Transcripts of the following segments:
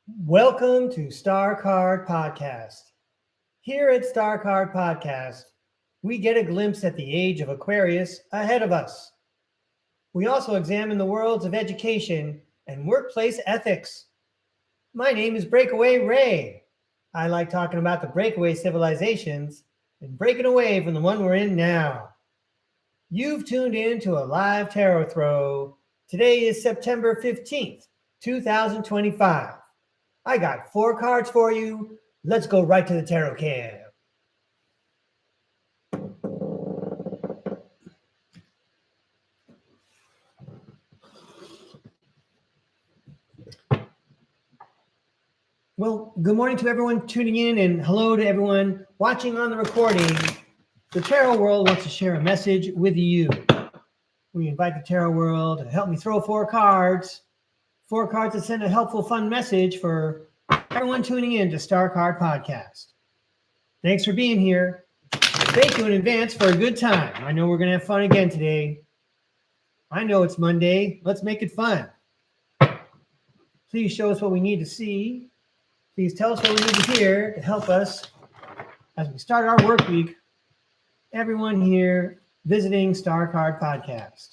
Welcome to STARCARD Podcast. Here at STARCARD Podcast, we get a glimpse at the age of Aquarius ahead of us. We also examine the worlds of education and workplace ethics. My name is Breakaway Ray. I like talking about the breakaway civilizations and breaking away from the one we're in now. You've tuned in to a live tarot throw. Today is September 15th, 2025. I got 4 cards for you. Let's go right to the tarot cam. Well, good morning to everyone tuning in, and hello to everyone watching on the recording. The tarot world wants to share a message with you. We invite the tarot world to help me throw 4 cards. 4 cards that send a helpful, fun message for everyone tuning in to STARCARD Podcast. Thanks for being here. Thank you in advance for a good time. I know we're going to have fun again today. I know it's Monday. Let's make it fun. Please show us what we need to see. Please tell us what we need to hear to help us as we start our work week. Everyone here visiting STARCARD Podcast.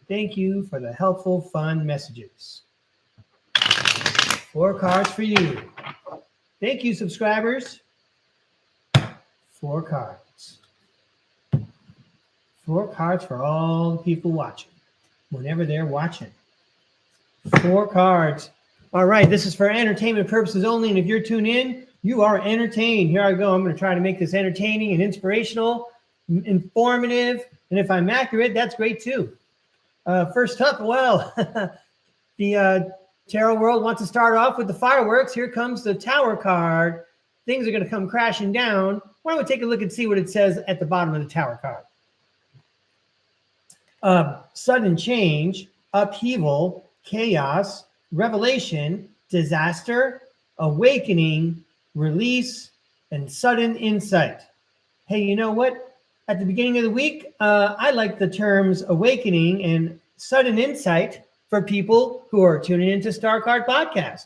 Thank you for the helpful, fun messages. 4 cards for you. Thank you, subscribers. 4 cards. 4 cards for all the people watching, whenever they're watching. 4 cards. All right, this is for entertainment purposes only, and if you're tuned in, you are entertained. Here I go. I'm going to try to make this entertaining and inspirational, informative, and if I'm accurate, that's great too. First up, well, the tarot world wants to start off with the fireworks. Here comes the Tower card. Things are going to come crashing down. Why don't we take a look and see what it says at the bottom of the Tower card? Sudden change, upheaval, chaos, revelation, disaster, awakening, release, and sudden insight. Hey, you know what? At the beginning of the week, I like the terms awakening and sudden insight for people who are tuning into STARCARD Podcast.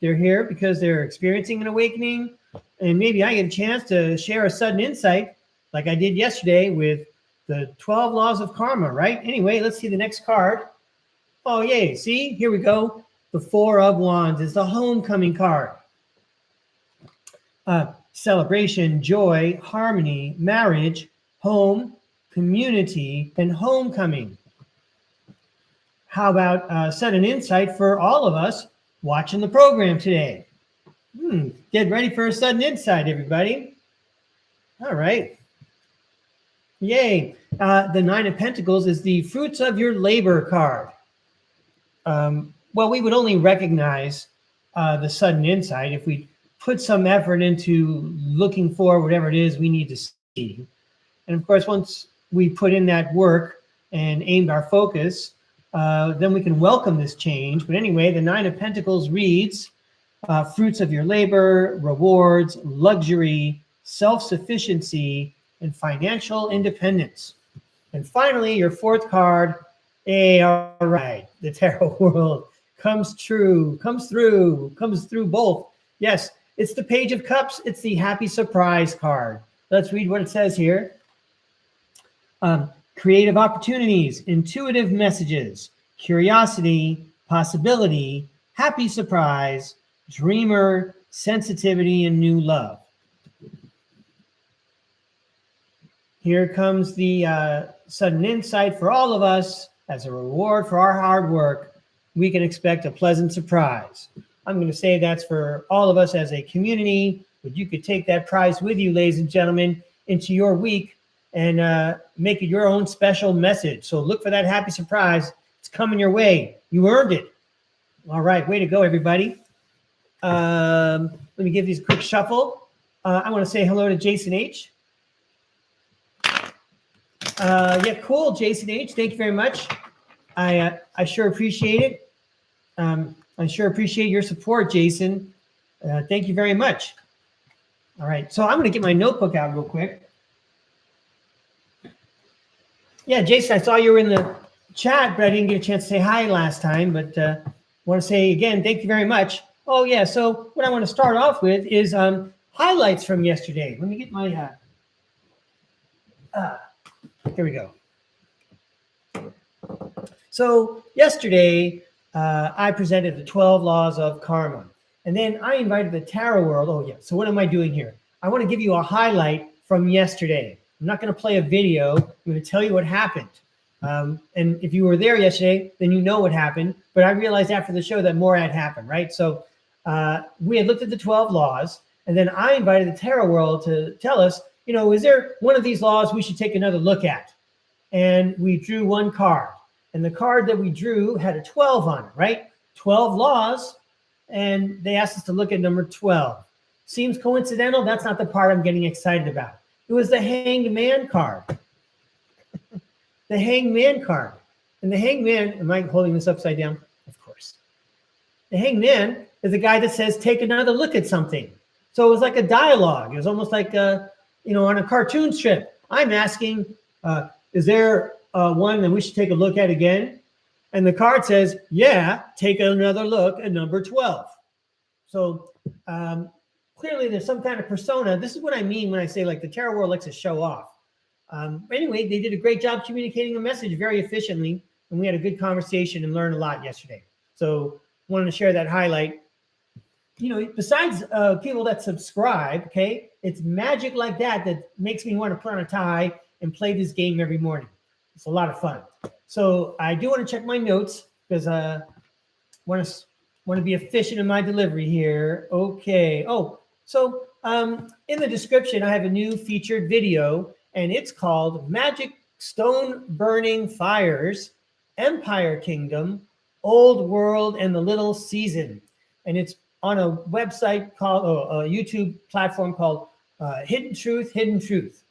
They're here because they're experiencing an awakening, and maybe I get a chance to share a sudden insight like I did yesterday with the 12 laws of karma, right? Anyway, let's see the next card. Oh, yay. See, here we go. The 4 of Wands is the homecoming card. Celebration, joy, harmony, marriage, home, community, and homecoming. How about sudden insight for all of us watching the program today? Get ready for a sudden insight, everybody. All right. Yay. The 9 of Pentacles is the fruits of your labor card. Well, we would only recognize the sudden insight if we put some effort into looking for whatever it is we need to see. And of course, once we put in that work and aimed our focus, then we can welcome this change. But anyway, the 9 of Pentacles reads, fruits of your labor, rewards, luxury, self-sufficiency, and financial independence. And finally, your 4th card, all right, the tarot world comes through both. Yes, it's the Page of Cups. It's the happy surprise card. Let's read what it says here. Creative opportunities, intuitive messages, curiosity, possibility, happy surprise, dreamer, sensitivity, and new love. Here comes the sudden insight for all of us. As a reward for our hard work, we can expect a pleasant surprise. I'm going to say that's for all of us as a community, but you could take that prize with you, ladies and gentlemen, into your week and make it your own special message. So look for that happy surprise. It's coming your way. You earned it. All right. Way to go, everybody. Let me give these a quick shuffle. I want to say hello to Jason H. Yeah, cool, Jason H. Thank you very much. I sure appreciate it. I sure appreciate your support, Jason. Thank you very much. All right, so I'm going to get my notebook out real quick. Yeah, Jason, I saw you were in the chat, but I didn't get a chance to say hi last time. But I want to say again, thank you very much. Oh, yeah. So what I want to start off with is highlights from yesterday. Let me get my, here we go. So yesterday, I presented the 12 laws of karma. And then I invited the tarot world. Oh, yeah. So what am I doing here? I want to give you a highlight from yesterday. I'm not going to play a video. I'm going to tell you what happened. And if you were there yesterday, then you know what happened. But I realized after the show that more had happened, right? So we had looked at the 12 laws. And then I invited the tarot world to tell us, you know, is there one of these laws we should take another look at? And we drew one card. And the card that we drew had a 12 on it, right? 12 laws. And they asked us to look at number 12. Seems coincidental. That's not the part I'm getting excited about. It was the Hanged Man card. The Hanged Man card. And the Hanged Man, am I holding this upside down? Of course. The Hanged Man is the guy that says, take another look at something. So it was like a dialogue. It was almost like, you know, on a cartoon strip. I'm asking, is there one that we should take a look at again? And the card says, yeah, take another look at number 12. So clearly there's some kind of persona. This is what I mean when I say like the tarot world likes to show off. Anyway, they did a great job communicating a message very efficiently. And we had a good conversation and learned a lot yesterday. So wanted to share that highlight. You know, besides people that subscribe, okay, it's magic like that that makes me want to put on a tie and play this game every morning. It's a lot of fun. So I do want to check my notes because I want to be efficient in my delivery here. Okay. Oh, so in the description, I have a new featured video, and it's called Magic Stone Burning Fires, Empire Kingdom, Old World, and the Little Season. And it's on a website called, a YouTube platform called Hidden Truth, Hidden Truth.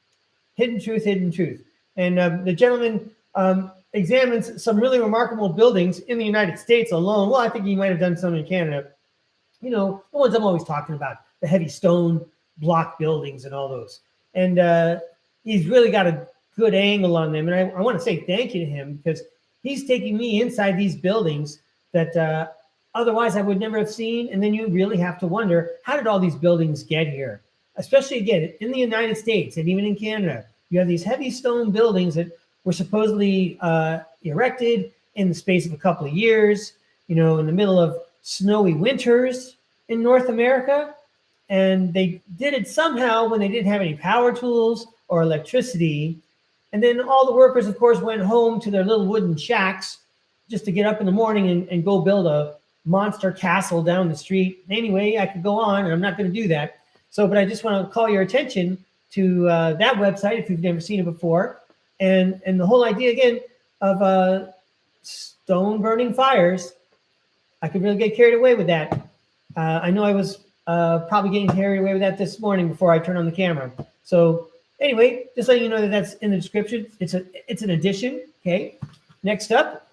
Hidden Truth, Hidden Truth. And the gentleman examines some really remarkable buildings in the United States alone. Well, I think he might have done some in Canada. You know, the ones I'm always talking about, the heavy stone block buildings and all those. And he's really got a good angle on them. And I want to say thank you to him because he's taking me inside these buildings that otherwise I would never have seen. And then you really have to wonder, how did all these buildings get here? Especially, again, in the United States and even in Canada. You have these heavy stone buildings that were supposedly erected in the space of a couple of years, you know, in the middle of snowy winters in North America. And they did it somehow when they didn't have any power tools or electricity. And then all the workers, of course, went home to their little wooden shacks just to get up in the morning and go build a monster castle down the street. Anyway, I could go on, and I'm not going to do that. So, but I just want to call your attention to that website if you've never seen it before. And the whole idea, again, of stone burning fires, I could really get carried away with that. I know I was probably getting carried away with that this morning before I turned on the camera. So anyway, just letting you know that that's in the description. It's an addition. Okay. Next up.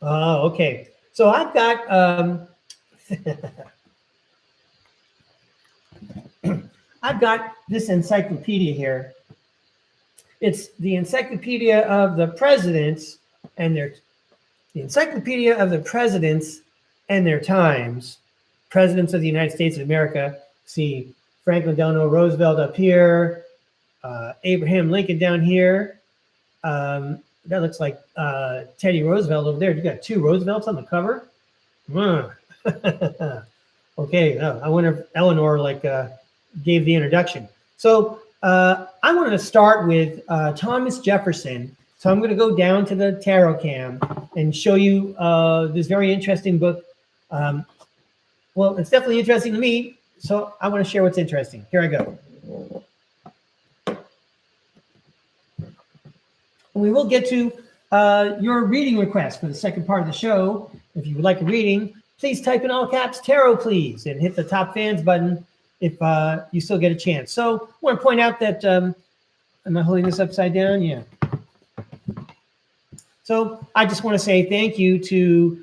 Oh, okay. So I've got I've got this encyclopedia here. It's the Encyclopedia of the Presidents and their Times. Presidents of the United States of America. See Franklin Delano Roosevelt up here, Abraham Lincoln down here. That looks like Teddy Roosevelt over there. You got two Roosevelts on the cover. Okay, I wonder if Eleanor gave the introduction. So I wanted to start with Thomas Jefferson. So I'm going to go down to the tarot cam and show you this very interesting book. Well, it's definitely interesting to me, so I want to share what's interesting. Here I go. And we will get to your reading request for the second part of the show. If you would like a reading, please type in all caps tarot, please, and hit the top fans button if you still get a chance. So I want to point out that, am I holding this upside down? Yeah. So I just want to say thank you to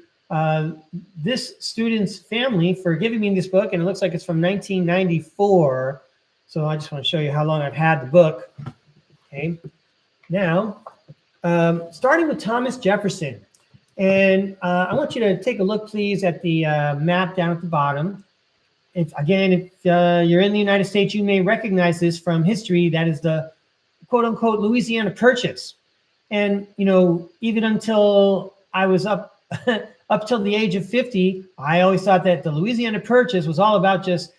this student's family for giving me this book, and it looks like it's from 1994. So I just want to show you how long I've had the book. Okay. Now, starting with Thomas Jefferson. And I want you to take a look, please, at the map down at the bottom. If you're in the United States, you may recognize this from history. That is the quote unquote Louisiana Purchase. And, even until I was up till the age of 50, I always thought that the Louisiana Purchase was all about just,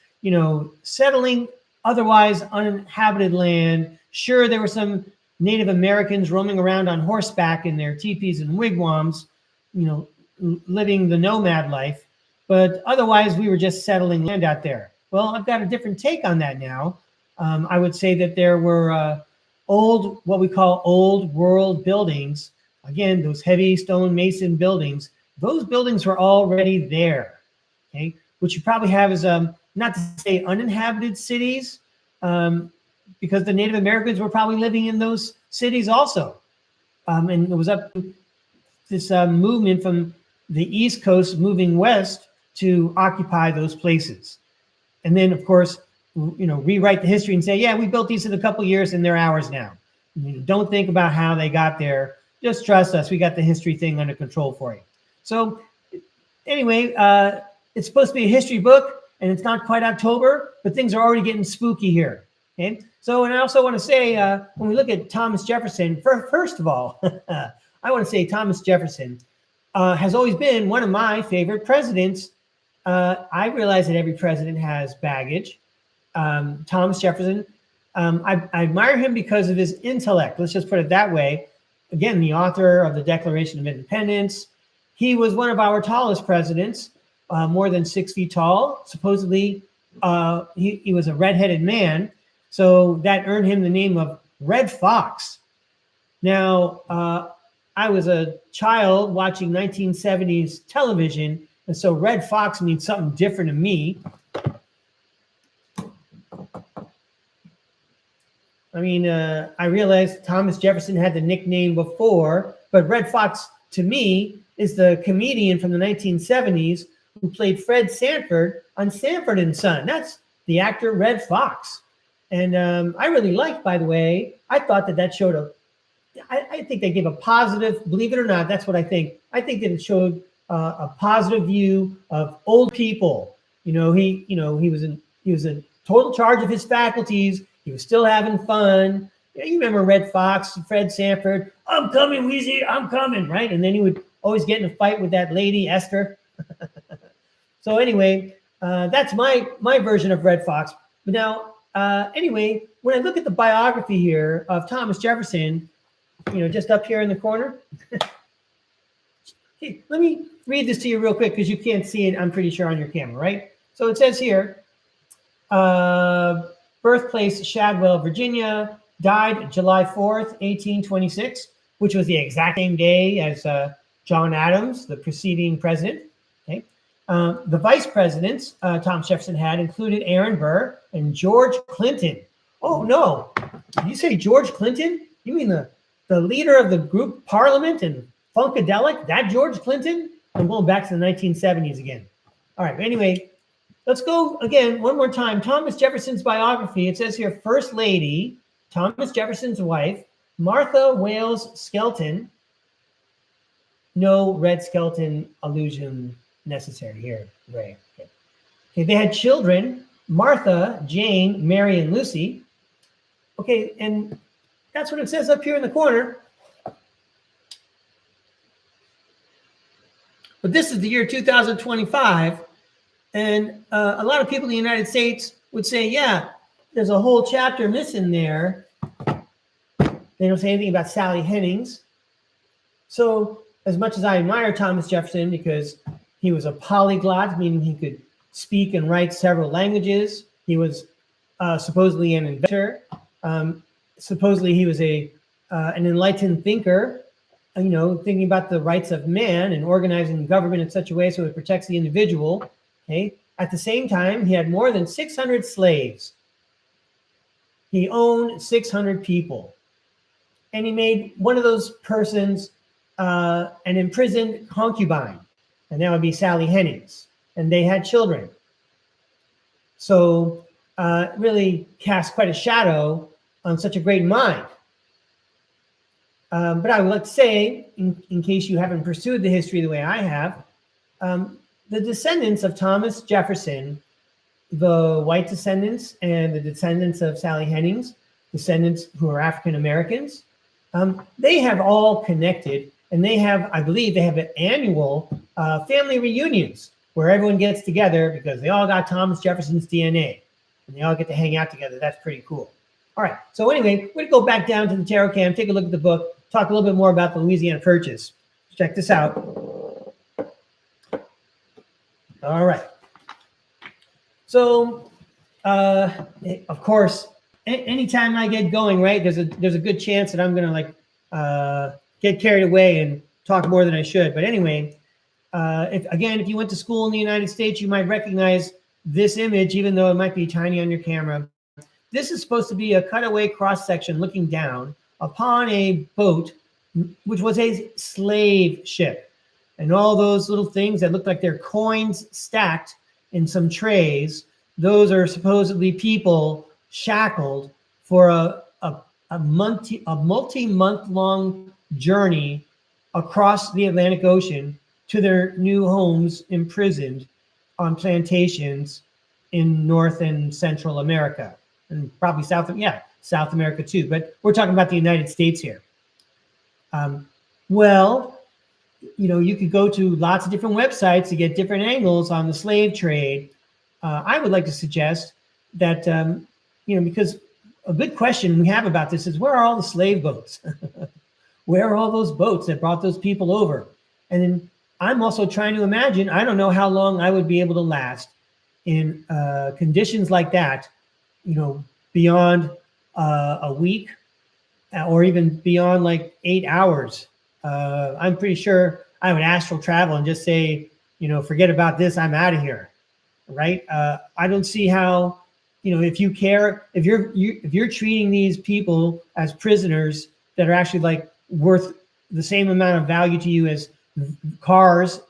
settling otherwise uninhabited land. Sure, there were some Native Americans roaming around on horseback in their teepees and wigwams, living the nomad life. But otherwise, we were just settling land out there. Well, I've got a different take on that now. I would say that there were what we call old world buildings. Again, those heavy stone mason buildings. Those buildings were already there. Okay, what you probably have is not to say uninhabited cities, because the Native Americans were probably living in those cities also, and it was up to this movement from the East Coast moving west to occupy those places. And then, of course, rewrite the history and say, yeah, we built these in a couple years and they're ours now. Don't think about how they got there. Just trust us. We got the history thing under control for you. So anyway, it's supposed to be a history book and it's not quite October, but things are already getting spooky here. Okay. So, and I also want to say, when we look at Thomas Jefferson, first of all, I want to say Thomas Jefferson has always been one of my favorite presidents. I realize that every president has baggage. Thomas Jefferson, I admire him because of his intellect. Let's just put it that way. Again, the author of the Declaration of Independence. He was one of our tallest presidents, more than 6 feet tall. Supposedly, he was a redheaded man. So that earned him the name of Red Fox. Now, I was a child watching 1970s television, and so Red Fox means something different to me. I mean, I realized Thomas Jefferson had the nickname before, but Red Fox to me is the comedian from the 1970s who played Fred Sanford on Sanford and Son. That's the actor Red Fox. And I really liked, by the way, I thought that showed I think they gave a positive, believe it or not, that's what I think. I think that it showed a positive view of old people. He was in total charge of his faculties. He was still having fun. You remember Red Fox, Fred Sanford, I'm coming, Wheezy, I'm coming, right? And then he would always get in a fight with that lady, Esther. So anyway, that's my version of Red Fox. But now, anyway, when I look at the biography here of Thomas Jefferson, just up here in the corner. Okay, let me read this to you real quick because you can't see it, I'm pretty sure, on your camera, right? So it says here, birthplace Shadwell, Virginia, died July 4th, 1826, which was the exact same day as John Adams, the preceding president. Okay. The vice presidents Thomas Jefferson had included Aaron Burr and George Clinton. Oh, no. Did you say George Clinton? You mean the leader of the group Parliament and Funkadelic? That George Clinton? I'm going back to the 1970s again. All right. Anyway, let's go again one more time. Thomas Jefferson's biography. It says here, First Lady, Thomas Jefferson's wife, Martha Wales Skelton. No red skeleton allusion necessary here, Ray. Okay, they had children, Martha, Jane, Mary, and Lucy. Okay, and that's what it says up here in the corner. But this is the year 2025. And a lot of people in the United States would say, yeah, there's a whole chapter missing there. They don't say anything about Sally Hemings. So as much as I admire Thomas Jefferson because he was a polyglot, meaning he could speak and write several languages. He was supposedly an inventor. Supposedly he was an enlightened thinker, thinking about the rights of man and organizing government in such a way so it protects the individual. Okay. At the same time, he had more than 600 slaves. He owned 600 people. And he made one of those persons an imprisoned concubine. And that would be Sally Hemings. And they had children. So really cast quite a shadow on such a great mind. But I would like to say, in case you haven't pursued the history the way I have, the descendants of Thomas Jefferson, the white descendants and the descendants of Sally Hemings, descendants who are African Americans, they have all connected, and they have, I believe, they have an annual family reunions where everyone gets together because they all got Thomas Jefferson's DNA, and they all get to hang out together. That's pretty cool. All right. So anyway, we're going to go back down to the tarot cam, take a look at the book, talk a little bit more about the Louisiana Purchase. Check this out. All right. So, of course, anytime I get going, right, there's a good chance that I'm going to get carried away and talk more than I should. But anyway, if you went to school in the United States, you might recognize this image, even though it might be tiny on your camera. This is supposed to be a cutaway cross section looking down upon a boat, which was a slave ship. And all those little things that look like they're coins stacked in some trays, those are supposedly people shackled for a multi-month long journey across the Atlantic Ocean to their new homes, imprisoned on plantations in North and Central America, and probably South America too. But we're talking about the United States here. You could go to lots of different websites to get different angles on the slave trade. I would like to suggest that, because a good question we have about this is, where are all the slave boats? Where are all those boats that brought those people over? And then I'm also trying to imagine, I don't know how long I would be able to last in conditions like that, beyond a week or even beyond like 8 hours. I'm pretty sure I would astral travel and just say, forget about this, I'm out of here, right? I don't see how, if you care, if you're treating these people as prisoners that are actually like worth the same amount of value to you as cars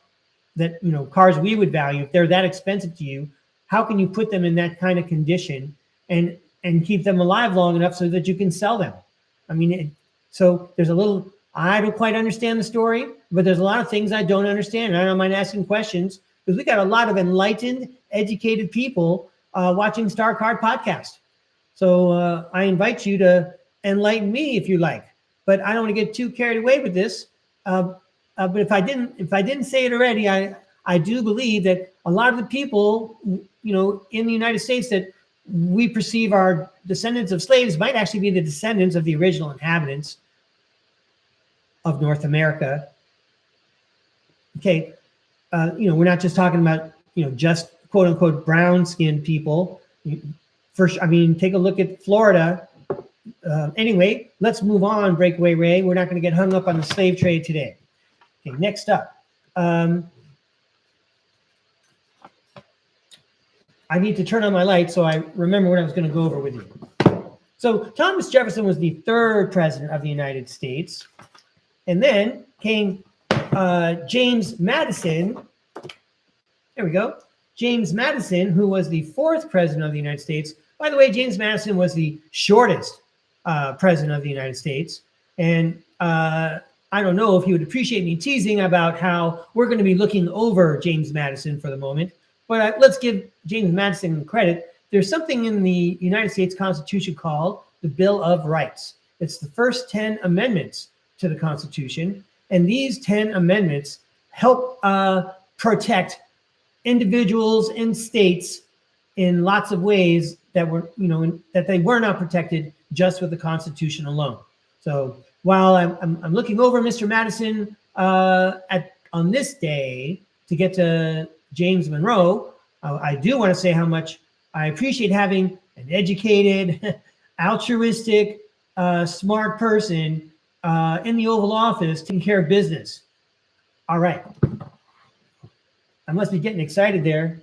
that, cars we would value, if they're that expensive to you, how can you put them in that kind of condition and keep them alive long enough so that you can sell them? I mean, so there's I don't quite understand the story, but there's a lot of things I don't understand. I don't mind asking questions because we got a lot of enlightened, educated people watching STARCARD podcast. So I invite you to enlighten me if you like, but I don't want to get too carried away with this. But if I didn't say it already, I do believe that a lot of the people, in the United States that we perceive are descendants of slaves might actually be the descendants of the original inhabitants of North America. Okay, we're not just talking about, just quote unquote brown skinned people. First, take a look at Florida. Anyway, let's move on, Breakaway Ray. We're not going to get hung up on the slave trade today. Okay, next up. I need to turn on my light so I remember what I was going to go over with you. So Thomas Jefferson was the third president of the United States. And then came James Madison. There we go. James Madison, who was the fourth president of the United States. By the way, James Madison was the shortest president of the United States. And I don't know if you would appreciate me teasing about how we're going to be looking over James Madison for the moment. But let's give James Madison credit. There's something in the United States Constitution called the Bill of Rights. It's the first 10 amendments to the Constitution, and these 10 amendments help protect individuals and states in lots of ways that were, that they were not protected just with the Constitution alone. So while I'm looking over Mr. Madison on this day to get to James Monroe, I do want to say how much I appreciate having an educated, altruistic, smart person in the Oval Office taking care of business. All right. I must be getting excited there.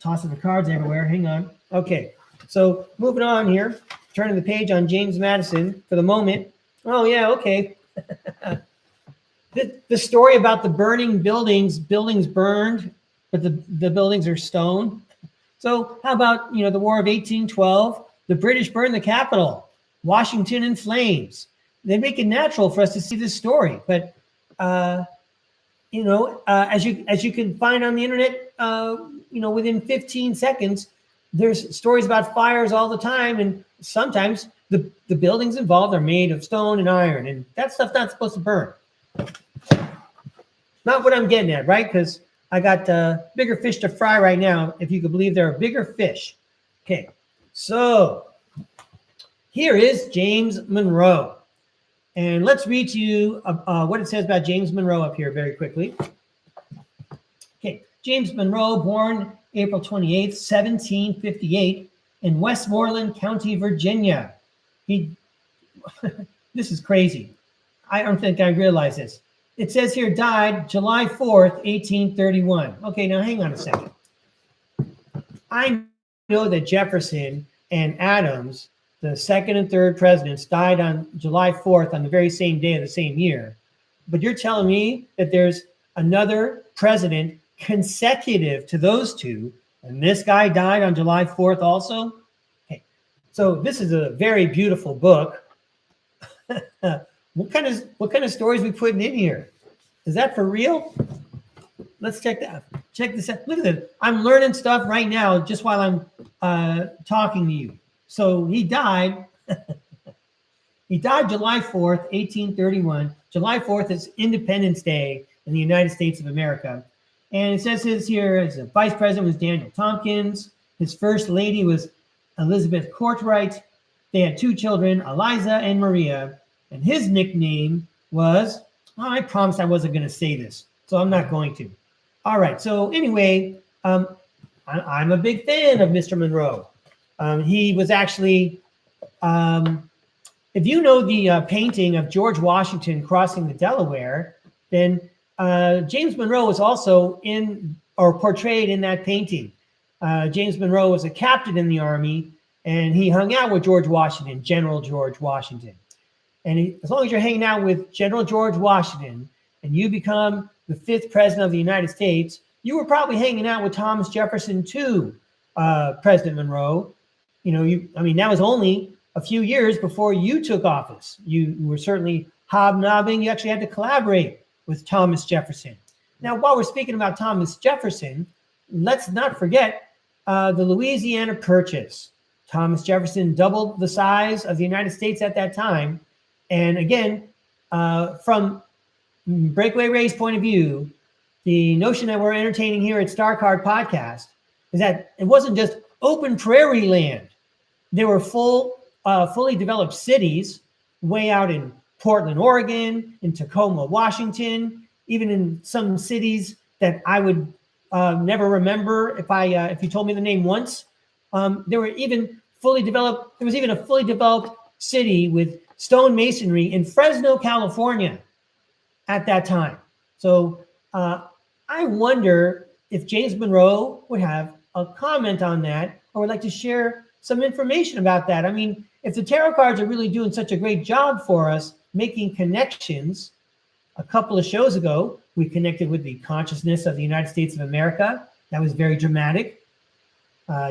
Tossing the cards everywhere. Hang on. Okay. So moving on here. Turning the page on James Madison for the moment. Oh, yeah. Okay. The story about the burning buildings burned, but the buildings are stone. So how about, the War of 1812? The British burned the Capitol. Washington in flames. they make it natural for us to see this story. But as you can find on the internet, within 15 seconds, there's stories about fires all the time, and sometimes the buildings involved are made of stone and iron, and that stuff's not supposed to burn. Not what I'm getting at, right? Because I got bigger fish to fry right now, if you could believe there are bigger fish. Okay, so here is James Monroe. And let's read to you what it says about James Monroe up here very quickly. Okay, James Monroe, born April 28th, 1758, in Westmoreland County, Virginia. This is crazy. I don't think I realize this. It says here died July 4th, 1831. Okay, now hang on a second. I know that Jefferson and Adams, the second and third presidents, died on July 4th on the very same day of the same year. But you're telling me that there's another president consecutive to those two, and this guy died on July 4th also? Okay, so this is a very beautiful book. What kind of stories we putting in here? Is that for real? Let's check that. Check this out. Look at this. I'm learning stuff right now just while I'm talking to you. So he died. He died July 4th, 1831. July 4th is Independence Day in the United States of America. And it says here his vice president was Daniel Tompkins. His first lady was Elizabeth Courtwright. They had two children, Eliza and Maria. And his nickname was, I promised I wasn't going to say this, so I'm not going to. All right, so anyway, I'm a big fan of Mr. Monroe. He was actually, if you know the painting of George Washington crossing the Delaware, then James Monroe was also portrayed in that painting. James Monroe was a captain in the Army, and he hung out with George Washington, General George Washington. And as long as you're hanging out with General George Washington and you become the 5th president of the United States, you were probably hanging out with Thomas Jefferson too, President Monroe. That was only a few years before you took office. You were certainly hobnobbing. You actually had to collaborate with Thomas Jefferson. Now, while we're speaking about Thomas Jefferson, let's not forget the Louisiana Purchase. Thomas Jefferson doubled the size of the United States at that time. And again, from Breakaway Ray's point of view, the notion that we're entertaining here at STARCARD podcast is that it wasn't just open prairie land. There were fully developed cities way out in Portland, Oregon, in Tacoma, Washington, even in some cities that I would never remember if you told me the name once. There was even a fully developed city with stone masonry in Fresno, California at that time. So I wonder if James Monroe would have a comment on that or would like to share some information about that. I mean, if the tarot cards are really doing such a great job for us, making connections, a couple of shows ago, we connected with the consciousness of the United States of America. That was very dramatic.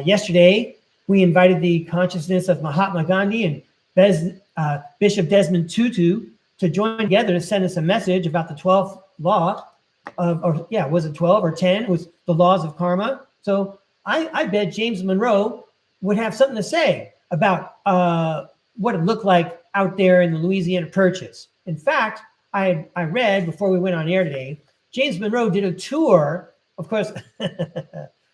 Yesterday, we invited the consciousness of Mahatma Gandhi and Bishop Desmond Tutu to join together to send us a message about the 12th law was it 12 or 10? It was the laws of karma. So I bet James Monroe would have something to say about what it looked like out there in the Louisiana Purchase. In fact, I read before we went on air today, James Monroe did a tour, of course.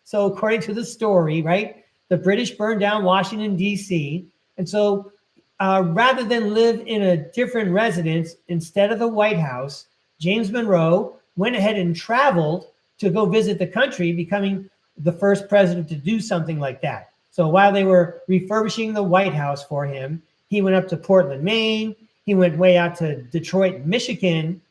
So according to the story, right, the British burned down Washington, D.C. And so rather than live in a different residence instead of the White House, James Monroe went ahead and traveled to go visit the country, becoming the first president to do something like that. So while they were refurbishing the White House for him, he went up to Portland, Maine. He went way out to Detroit, Michigan,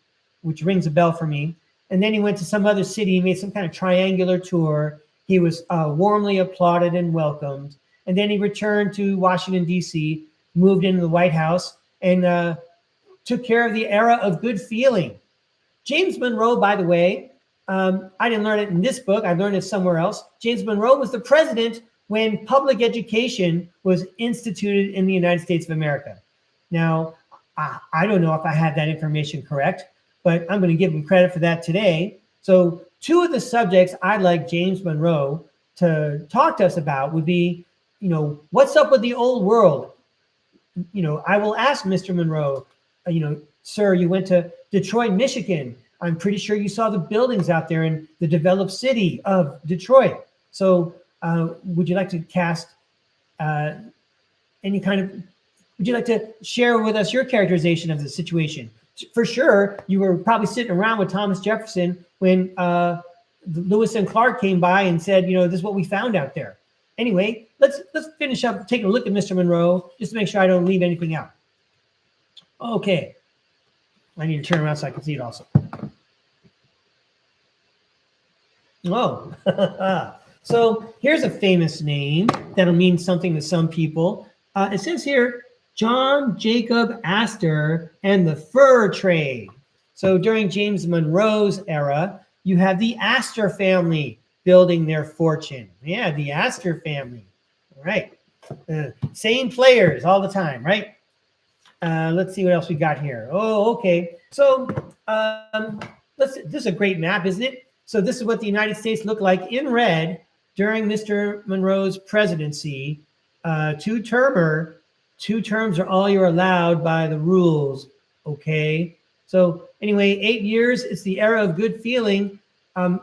which rings a bell for me. And then he went to some other city. He made some kind of triangular tour. He was warmly applauded and welcomed. And then he returned to Washington, D.C., moved into the White House, and took care of the era of good feeling. James Monroe, by the way, I didn't learn it in this book. I learned it somewhere else. James Monroe was the president when public education was instituted in the United States of America. Now, I don't know if I had that information correct, but I'm going to give him credit for that today. So 2 of the subjects I'd like James Monroe to talk to us about would be, what's up with the old world? I will ask Mr. Monroe, sir, you went to Detroit, Michigan. I'm pretty sure you saw the buildings out there in the developed city of Detroit. So would you like to cast would you like to share with us your characterization of the situation? For sure, you were probably sitting around with Thomas Jefferson when Lewis and Clark came by and said, this is what we found out there. Anyway, let's finish up taking a look at Mr. Monroe just to make sure I don't leave anything out. Okay. I need to turn around so I can see it also. Oh, so here's a famous name that'll mean something to some people. It says here, John Jacob Astor and the fur trade. So during James Monroe's era, you have the Astor family building their fortune. Yeah, the Astor family. All right. Same players all the time, right? Let's see what else we got here. Oh, okay. So this is a great map, isn't it? So this is what the United States looked like in red during Mr. Monroe's presidency. 2-termer. 2 terms are all you're allowed by the rules. Okay. So anyway, 8 years. It's the era of good feeling. And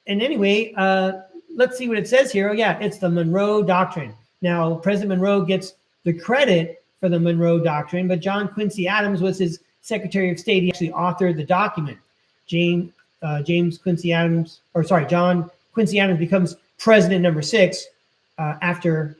anyway, let's see what it says here. Oh yeah, it's the Monroe Doctrine. Now, President Monroe gets the credit for the Monroe Doctrine, but John Quincy Adams was his Secretary of State. He actually authored the document. John Quincy Adams becomes president number 6 after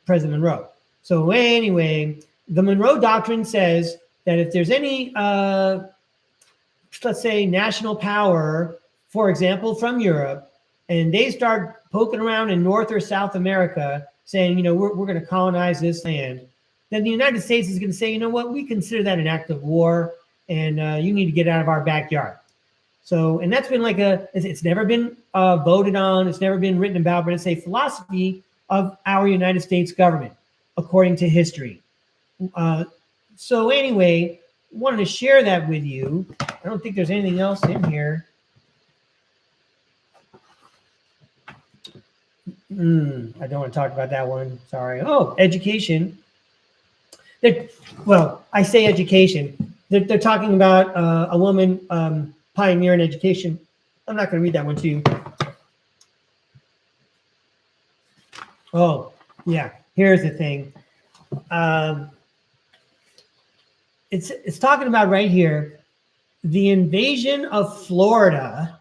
President Monroe. So anyway, the Monroe Doctrine says that if there's any, let's say, national power, for example, from Europe, and they start poking around in North or South America saying, we're going to colonize this land, then the United States is going to say, you know what, we consider that an act of war, and you need to get out of our backyard. So, and that's been like it's never been voted on, it's never been written about, but it's a philosophy of our United States government, according to history. So anyway, wanted to share that with you. I don't think there's anything else in here. I don't want to talk about that one. Sorry. Oh, education. I say education. They're talking about a woman pioneer in education. I'm not going to read that one to you. Oh, yeah. Here's the thing. It's talking about right here, the invasion of Florida.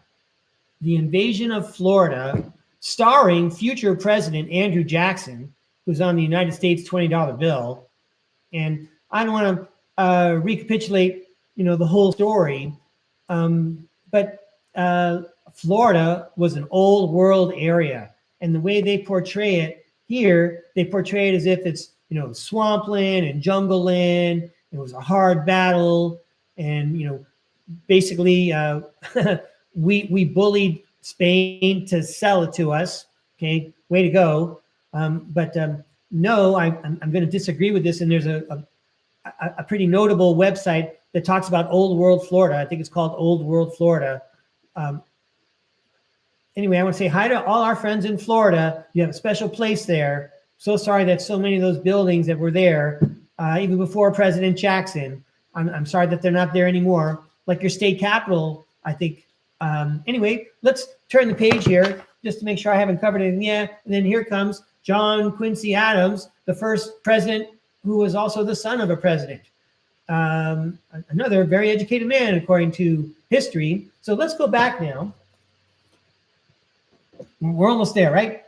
The invasion of Florida, starring future President Andrew Jackson, who's on the United States $20 bill. And I don't want to recapitulate, the whole story. But Florida was an old world area. And the way they portray it here, they portray it as if it's, swampland and jungle land. It was a hard battle. And, basically we bullied Spain to sell it to us. Okay, way to go. No, I'm going to disagree with this. And there's a pretty notable website that talks about Old World Florida. I think it's called Old World Florida. Anyway, I want to say hi to all our friends in Florida. You have a special place there. So sorry that so many of those buildings that were there, even before President Jackson, I'm sorry that they're not there anymore. Like your state capitol, I think. Anyway, let's turn the page here just to make sure I haven't covered anything yet. And then here comes John Quincy Adams, the first president who was also the son of a president. Another very educated man, according to history. So let's go back now. We're almost there, right?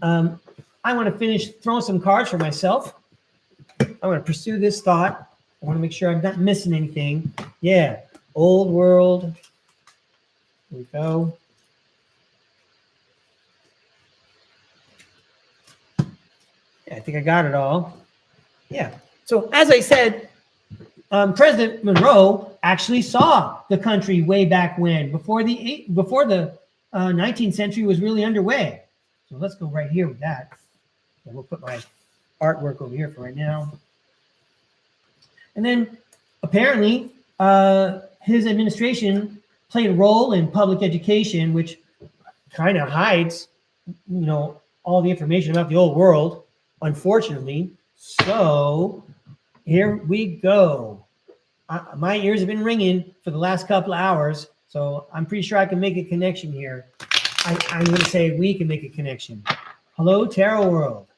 I want to finish throwing some cards for myself. I want to pursue this thought. I want to make sure I'm not missing anything. Yeah, old world. Here we go. Yeah, I think I got it all. Yeah. So as I said, President Monroe actually saw the country way back when, before the 19th century was really underway. So let's go right here with that. And we'll put my artwork over here for right now. And then Apparently, his administration played a role in public education, which kind of hides, all the information about the old world, unfortunately. So here we go. My ears have been ringing for the last couple of hours, so I'm pretty sure I can make a connection here. I'm going to say we can make a connection. Hello, Tarot World.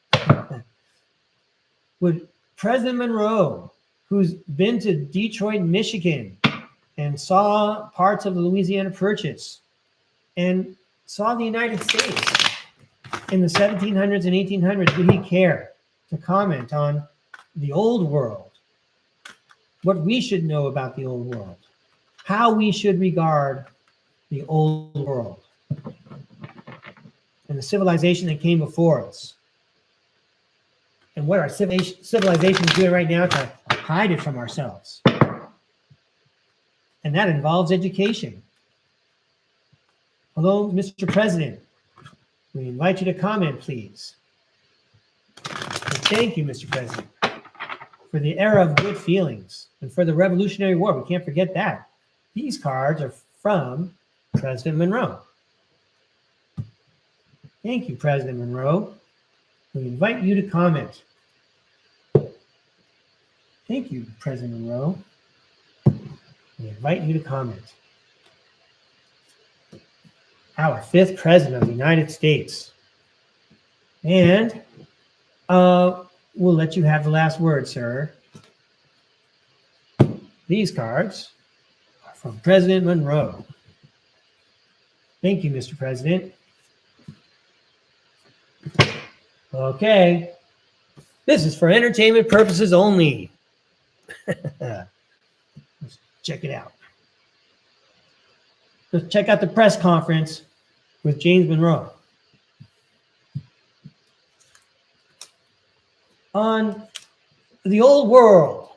Would President Monroe, who's been to Detroit, Michigan, and saw parts of the Louisiana Purchase, and saw the United States in the 1700s and 1800s, would he care to comment on the old world? What we should know about the old world? How we should regard the old world and the civilization that came before us? And what our civilization is doing right now to hide it from ourselves. And that involves education. Hello, Mr. President. We invite you to comment, please. And thank you, Mr. President, for the era of good feelings and for the Revolutionary War. We can't forget that. These cards are from President Monroe. Thank you, President Monroe. We invite you to comment. Thank you, President Monroe. We invite you to comment. Our 5th president of the United States. And we'll let you have the last word, sir. These cards are from President Monroe. Thank you, Mr. President. Okay. This is for entertainment purposes only. Let's check it out. Let's check out the press conference with James Monroe. On the old world,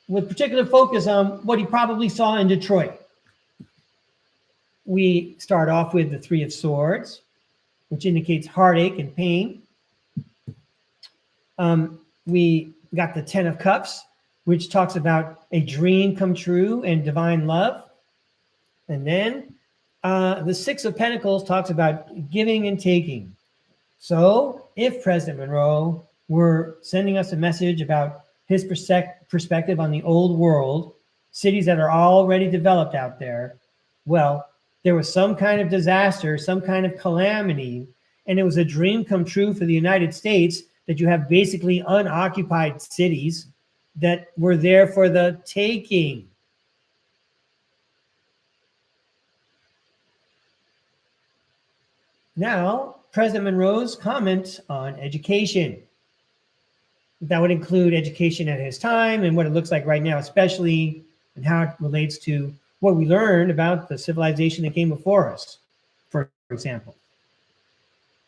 with particular focus on what he probably saw in Detroit. We start off with the 3 of Swords, which indicates heartache and pain. We got the 10 of Cups, which talks about a dream come true and divine love. And then the 6 of Pentacles talks about giving and taking. So if President Monroe were sending us a message about his perspective on the old world, cities that are already developed out there, well, there was some kind of disaster, some kind of calamity, and it was a dream come true for the United States that you have basically unoccupied cities that were there for the taking. Now, President Monroe's comment on education. That would include education at his time and what it looks like right now, especially, and how it relates to what we learned about the civilization that came before us, for example.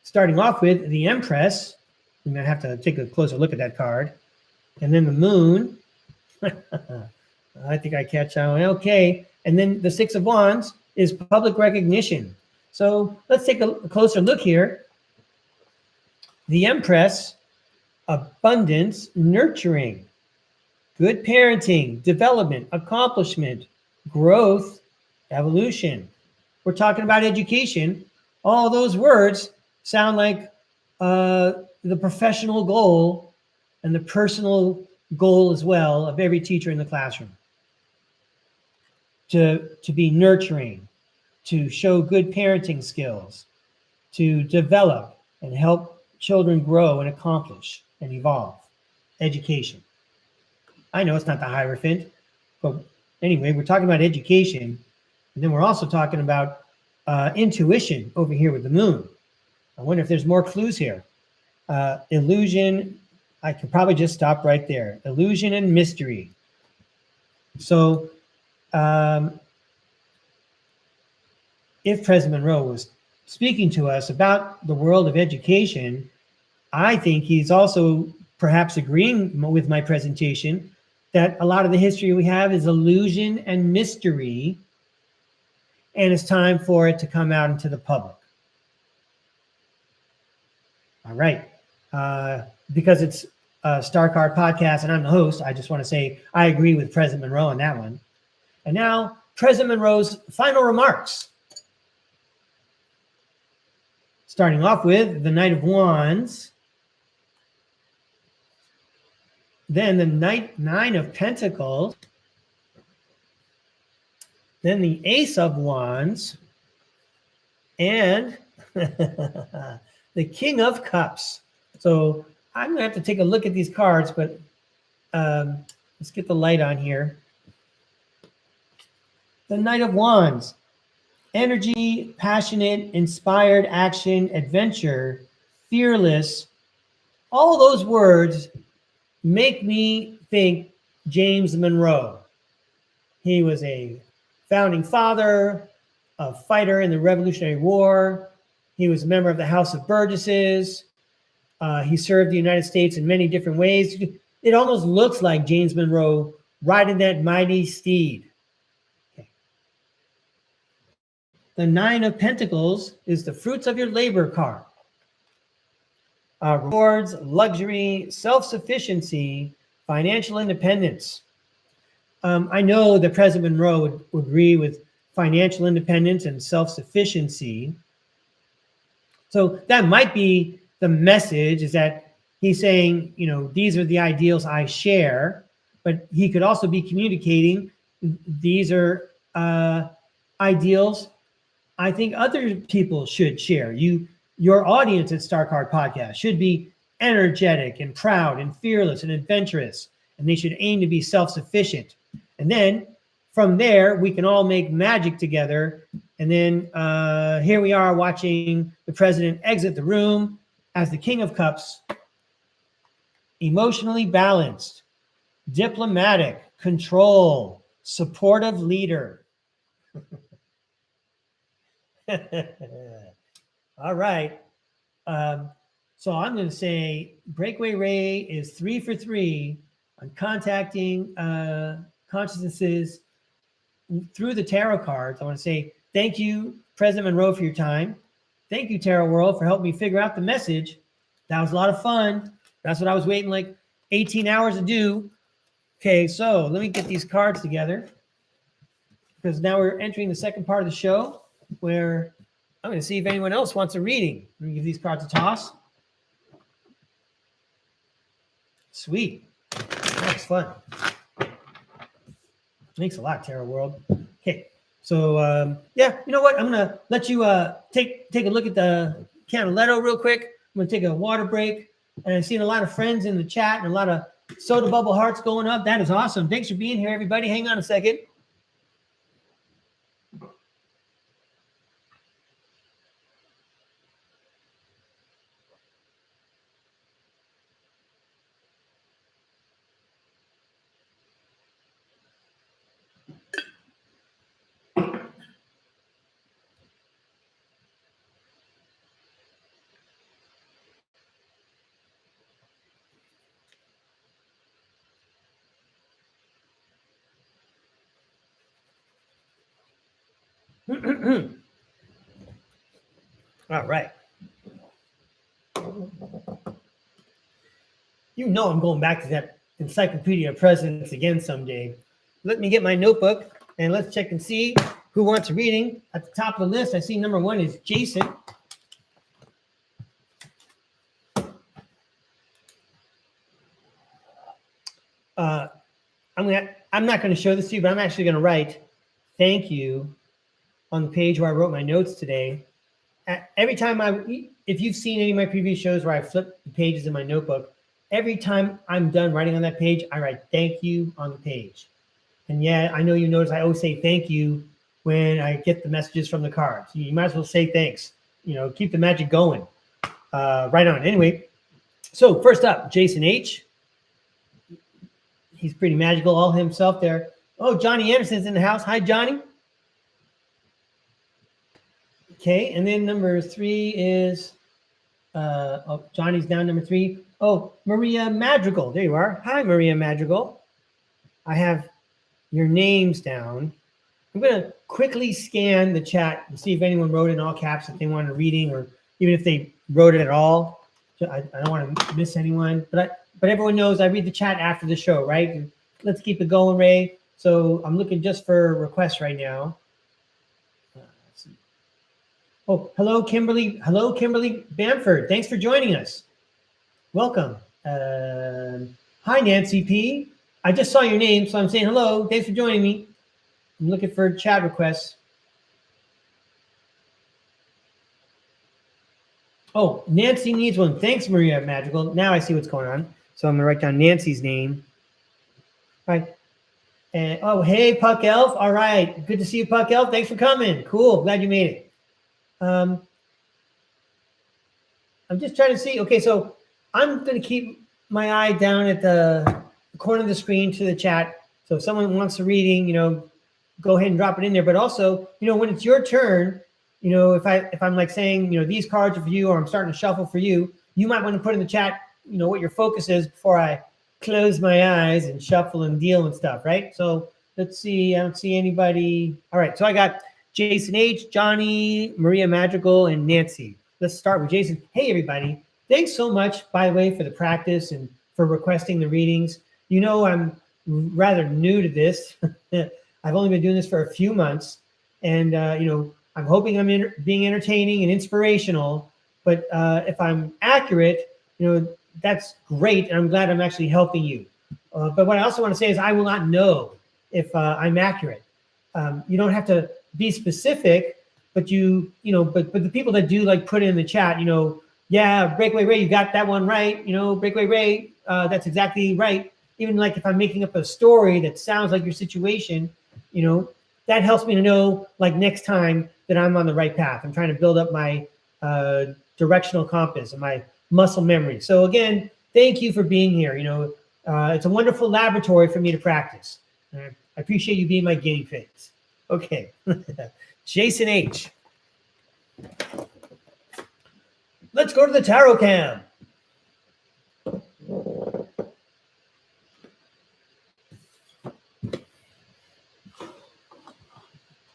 Starting off with the Empress, I'm going to have to take a closer look at that card. And then the Moon. I think I catch that one. Okay. And then the 6 of Wands is public recognition. So let's take a closer look here. The Empress, abundance, nurturing, good parenting, development, accomplishment, growth, evolution. We're talking about education. All those words sound like the professional goal and the personal goal as well of every teacher in the classroom. To be nurturing, to show good parenting skills, to develop and help children grow and accomplish and evolve. Education. I know it's not the Hierophant, but anyway, we're talking about education. And then we're also talking about intuition over here with the Moon. I wonder if there's more clues here. Illusion, I could probably just stop right there. Illusion and mystery. So if President Monroe was speaking to us about the world of education, I think he's also perhaps agreeing with my presentation that a lot of the history we have is illusion and mystery, and it's time for it to come out into the public. All right. Because it's STARCARD podcast, and I'm the host. I just want to say I agree with President Monroe on that one. And now, President Monroe's final remarks. Starting off with the Knight of Wands, then the Nine of Pentacles, then the Ace of Wands, and the King of Cups. So I'm going to have to take a look at these cards, but let's get the light on here. The Knight of Wands, energy, passionate, inspired, action, adventure, fearless. All those words make me think James Monroe. He was a founding father, a fighter in the Revolutionary War. He was a member of the House of Burgesses. He served the United States in many different ways. It almost looks like James Monroe riding that mighty steed. Okay. The Nine of Pentacles is the fruits of your labor card. Rewards, luxury, self-sufficiency, financial independence. I know that President Monroe would agree with financial independence and self-sufficiency. So that might be the message, is that he's saying, you know, these are the ideals I share, but he could also be communicating these are ideals I think other people should share. Your audience at STARCARD Podcast should be energetic and proud and fearless and adventurous, and they should aim to be self-sufficient. And then from there, we can all make magic together. And then here we are watching the president exit the room as the King of Cups, emotionally balanced, diplomatic, control, supportive leader. All right. So I'm going to say Breakaway Ray is 3 for 3 on contacting consciousnesses through the tarot cards. I want to say thank you, President Monroe, for your time. Thank you, Tarot World, for helping me figure out the message. That was a lot of fun. That's what I was waiting like 18 hours to do. Okay, so let me get these cards together, because now we're entering the second part of the show where I'm going to see if anyone else wants a reading. Let me give these cards a toss. Sweet. That's fun. Thanks a lot, Tarot World. Okay, so yeah, you know what? I'm going to let you take a look at the Canaletto real quick. I'm going to take a water break. And I've seen a lot of friends in the chat and a lot of soda bubble hearts going up. That is awesome. Thanks for being here, everybody. Hang on a second. All right. You know I'm going back to that Encyclopedia of Presidents again someday. Let me get my notebook and let's check and see who wants a reading. At the top of the list, I see number 1 is Jason. I'm not going to show this to you, but I'm actually going to write thank you on the page where I wrote my notes today. Every time if you've seen any of my previous shows where I flip the pages in my notebook, every time I'm done writing on that page, I write thank you on the page. And yeah, I know you notice I always say thank you when I get the messages from the cards. You might as well say thanks. You know, keep the magic going. Right on. Anyway, so first up, Jason H. He's pretty magical all himself there. Oh, Johnny Anderson's in the house. Hi, Johnny. Okay, and then number 3 is, Johnny's down number 3. Oh, Maria Madrigal. There you are. Hi, Maria Madrigal. I have your names down. I'm going to quickly scan the chat and see if anyone wrote in all caps if they wanted a reading, or even if they wrote it at all. I don't want to miss anyone. But but everyone knows I read the chat after the show, right? Let's keep it going, Ray. So I'm looking just for requests right now. Let's see. Oh, hello, Kimberly. Hello, Kimberly Bamford. Thanks for joining us. Welcome. Hi, Nancy P. I just saw your name, so I'm saying hello. Thanks for joining me. I'm looking for chat requests. Oh, Nancy needs one. Thanks, Maria Magical. Now I see what's going on. So I'm going to write down Nancy's name. All right. And oh, hey, Puck Elf. All right. Good to see you, Puck Elf. Thanks for coming. Cool. Glad you made it. I'm just trying to see. Okay, so I'm going to keep my eye down at the corner of the screen to the chat. So if someone wants a reading, go ahead and drop it in there. But also, when it's your turn, if I'm like saying, these cards are for you, or I'm starting to shuffle for you, you might want to put in the chat, what your focus is before I close my eyes and shuffle and deal and stuff, right? So let's see. I don't see anybody. All right. So I got Jason H, Johnny, Maria Magical, and Nancy. Let's start with Jason. Hey, everybody. Thanks so much, by the way, for the practice and for requesting the readings. I'm rather new to this. I've only been doing this for a few months. And, I'm hoping I'm being entertaining and inspirational. But if I'm accurate, that's great. And I'm glad I'm actually helping you. But what I also want to say is I will not know if I'm accurate. You don't have to be specific, but but the people that do like put it in the chat, yeah, Breakaway Ray, you got that one right. Breakaway Ray, that's exactly right. Even like if I'm making up a story that sounds like your situation, that helps me to know like next time that I'm on the right path. I'm trying to build up my directional compass and my muscle memory. So again, thank you for being here. It's a wonderful laboratory for me to practice. I appreciate you being my guinea pigs. Okay, Jason H. Let's go to the tarot cam.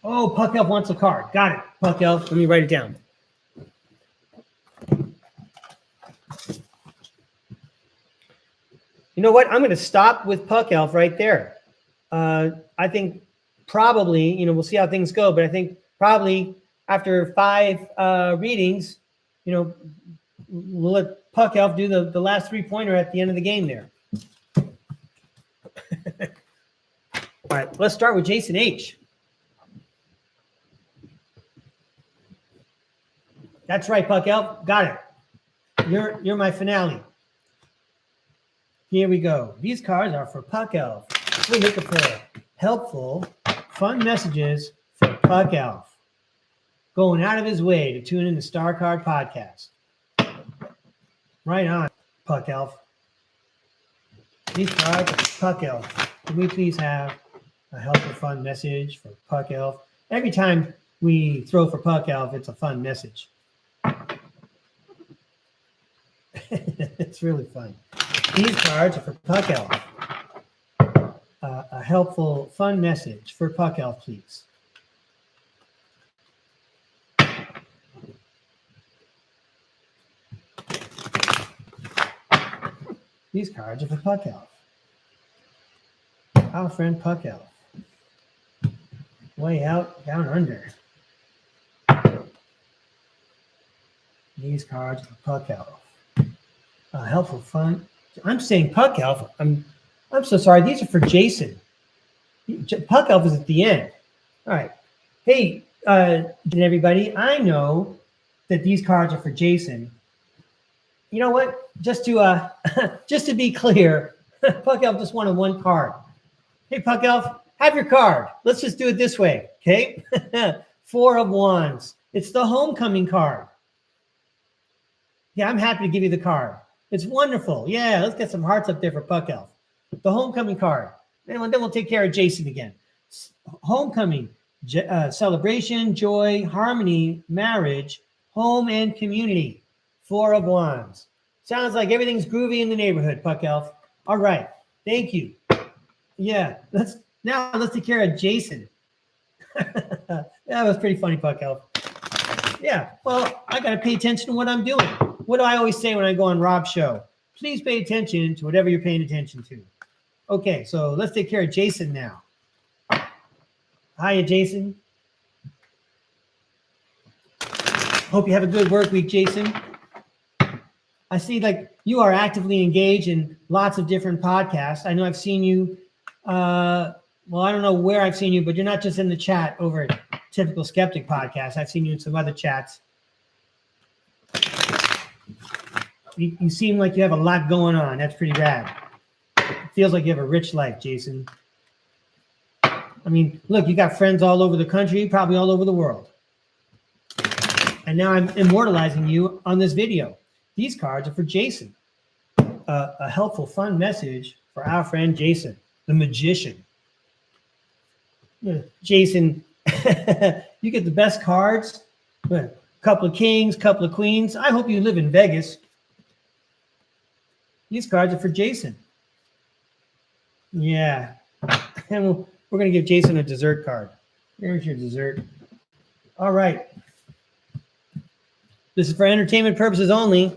Oh, Puck Elf wants a card. Got it, Puck Elf. Let me write it down. You know what? I'm going to stop with Puck Elf right there. I think probably, we'll see how things go, but I think probably after 5 readings, we'll let Puck Elf do the last 3-pointer at the end of the game there. All right, let's start with Jason H. That's right, Puck Elf. Got it. You're my finale. Here we go. These cards are for Puck Elf. We're looking for helpful, fun messages for Puck Elf. Going out of his way to tune in the STARCARD podcast. Right on, Puck Elf. These cards are for Puck Elf. Can we please have a helpful, fun message for Puck Elf? Every time we throw for Puck Elf, it's a fun message. It's really fun. These cards are for Puck Elf. A helpful, fun message for Puck Elf, please. These cards are for Puck Elf. Our friend Puck Elf. Way out, down under. These cards are for Puck Elf. Helpful, fun. I'm saying Puck Elf. I'm so sorry. These are for Jason. Puck Elf is at the end. All right. Hey, everybody. I know that these cards are for Jason. You know what? Just to be clear, Puck Elf just wanted one card. Hey, Puck Elf, have your card. Let's just do it this way, okay? 4 of Wands. It's the homecoming card. Yeah, I'm happy to give you the card. It's wonderful. Yeah, let's get some hearts up there for Puck Elf. The homecoming card. Then we'll take care of Jason again. Homecoming, celebration, joy, harmony, marriage, home, and community. 4 of Wands. Sounds like everything's groovy in the neighborhood, Puck Elf. All right. Thank you. Yeah, let's take care of Jason. That was pretty funny, Puck Elf. Yeah, well, I got to pay attention to what I'm doing. What do I always say when I go on Rob's show? please pay attention to whatever you're paying attention to. Okay, so let's take care of Jason now. Hiya, Jason. Hope you have a good work week, Jason. I see like you are actively engaged in lots of different podcasts. I know I've seen you, well, I don't know where I've seen you, but you're not just in the chat over at Typical Skeptic Podcast. I've seen you in some other chats. You seem like you have a lot going on. That's pretty rad. It feels like you have a rich life, Jason. I mean, look, you got friends all over the country, probably all over the world. And now I'm immortalizing you on this video. These cards are for Jason. A helpful, fun message for our friend Jason, the magician. Jason, you get the best cards. A couple of kings, couple of queens. I hope you live in Vegas. These cards are for Jason. Yeah. And we're going to give Jason a dessert card. Here's your dessert. All right. This is for entertainment purposes only.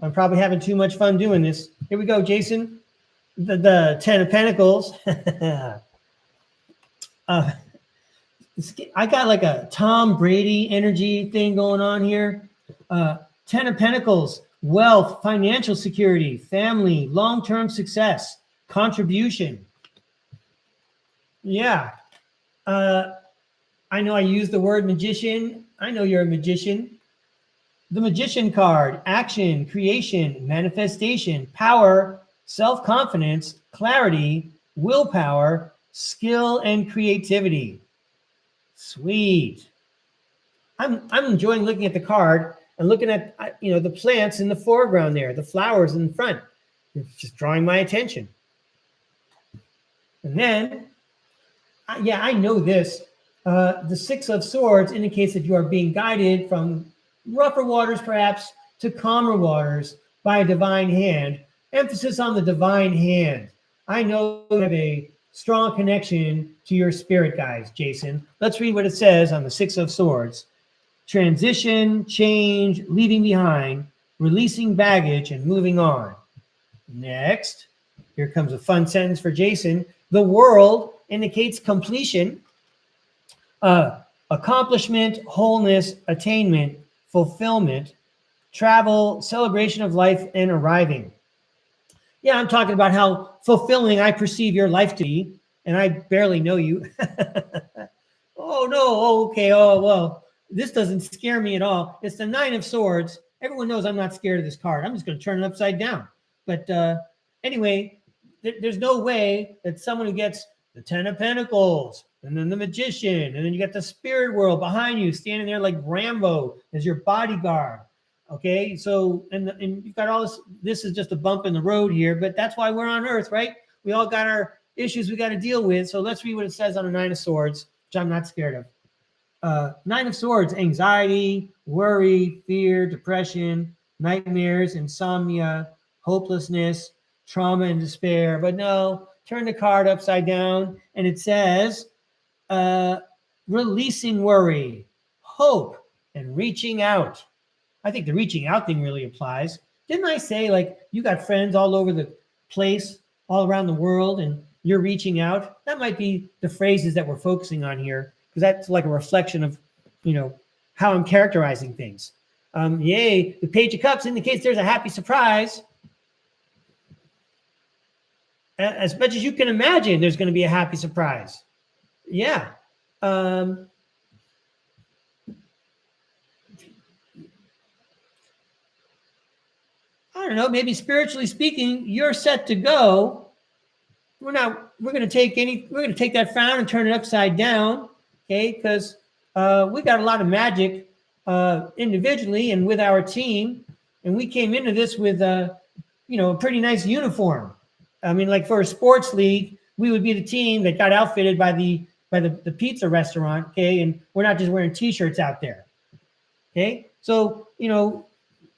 I'm probably having too much fun doing this. Here we go, Jason. The 10 of Pentacles. I got like a Tom Brady energy thing going on here. 10 of Pentacles, wealth, financial security, family, long-term success, contribution. Yeah. I know I use the word magician. I know you're a magician. The Magician card, action, creation, manifestation, power, self-confidence, clarity, willpower, skill, and creativity. Sweet. I'm enjoying looking at the card and looking at the plants in the foreground there, the flowers in the front. It's just drawing my attention. And then, yeah, I know this. The Six of Swords indicates that you are being guided from rougher waters, perhaps, to calmer waters by a divine hand. Emphasis on the divine hand. I know you have a strong connection to your spirit guides, Jason. Let's read what it says on the Six of Swords. Transition, change, leaving behind, releasing baggage, and moving on. Next, here comes a fun sentence for Jason. The world indicates completion, accomplishment, wholeness, attainment, fulfillment, travel, celebration of life, and arriving. Yeah, I'm talking about how fulfilling I perceive your life to be, and I barely know you. Oh, no. Oh, okay. Oh, well, this doesn't scare me at all. It's the Nine of Swords. Everyone knows I'm not scared of this card. I'm just going to turn it upside down. But anyway, there's no way that someone who gets the 10 of Pentacles, and then the Magician, and then you got the spirit world behind you, standing there like Rambo as your bodyguard. Okay, so and you've got all this. This is just a bump in the road here, but that's why we're on Earth, right? We all got our issues we got to deal with. So let's read what it says on the Nine of Swords, which I'm not scared of. Nine of Swords: anxiety, worry, fear, depression, nightmares, insomnia, hopelessness, trauma, and despair. But no, turn the card upside down, and it says releasing worry, hope, and reaching out. I think the reaching out thing really applies. Didn't I say, like, you got friends all over the place, all around the world, and you're reaching out? That might be the phrases that we're focusing on here, because that's like a reflection of, how I'm characterizing things. Yay, the Page of Cups indicates there's a happy surprise. As much as you can imagine, there's going to be a happy surprise. Yeah. I don't know, maybe spiritually speaking, you're set to go. We're going to take that frown and turn it upside down, okay? Because we got a lot of magic individually and with our team, and we came into this with a pretty nice uniform. I mean, like for a sports league, we would be the team that got outfitted by the pizza restaurant, okay? And we're not just wearing T-shirts out there, okay? So,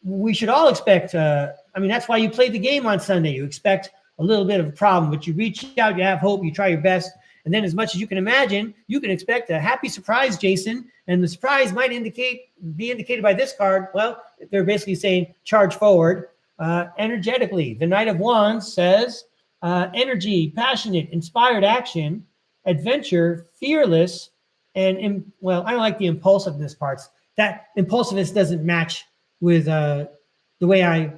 we should all expect, that's why you played the game on Sunday. You expect a little bit of a problem, but you reach out, you have hope, you try your best. And then as much as you can imagine, you can expect a happy surprise, Jason. And the surprise might be indicated by this card. Well, they're basically saying charge forward. Energetically, the Knight of Wands says energy, passionate, inspired action, adventure, fearless, and well, I don't like the impulsiveness parts. That impulsiveness doesn't match with the way I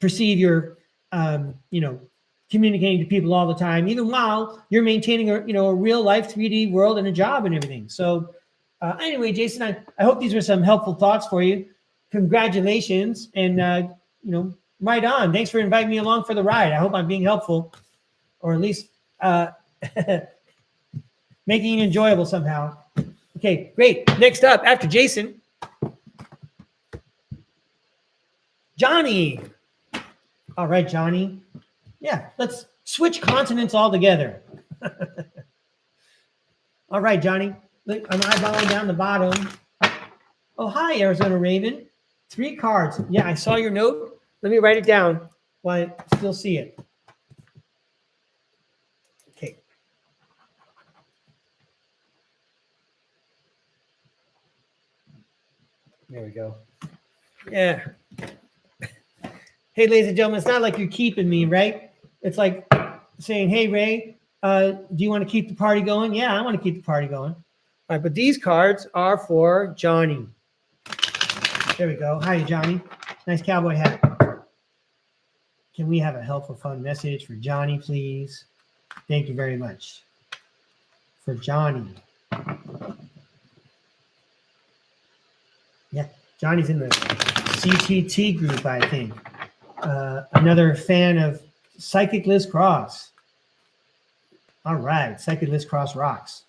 perceive your, communicating to people all the time, even while you're maintaining a real life 3D world and a job and everything. So anyway, Jason, I hope these were some helpful thoughts for you. Congratulations, and right on. Thanks for inviting me along for the ride. I hope I'm being helpful, or at least making it enjoyable somehow. Okay, great. Next up, after Jason, Johnny. All right, Johnny. Yeah, let's switch continents altogether. All right, Johnny. Look, I'm eyeballing down the bottom. Oh, hi, Arizona Raven. 3 cards. Yeah, I saw your note. Let me write it down while I still see it. Okay. There we go. Yeah. Hey, ladies and gentlemen, it's not like you're keeping me, right? It's like saying, hey, Ray, do you want to keep the party going? Yeah, I want to keep the party going. All right, but these cards are for Johnny. There we go. Hi, Johnny. Nice cowboy hat. Can we have a helpful, fun message for Johnny, please? Thank you very much. For Johnny. Yeah, Johnny's in the CTT group, I think. Another fan of Psychic Liz Cross. All right, Psychic Liz Cross rocks.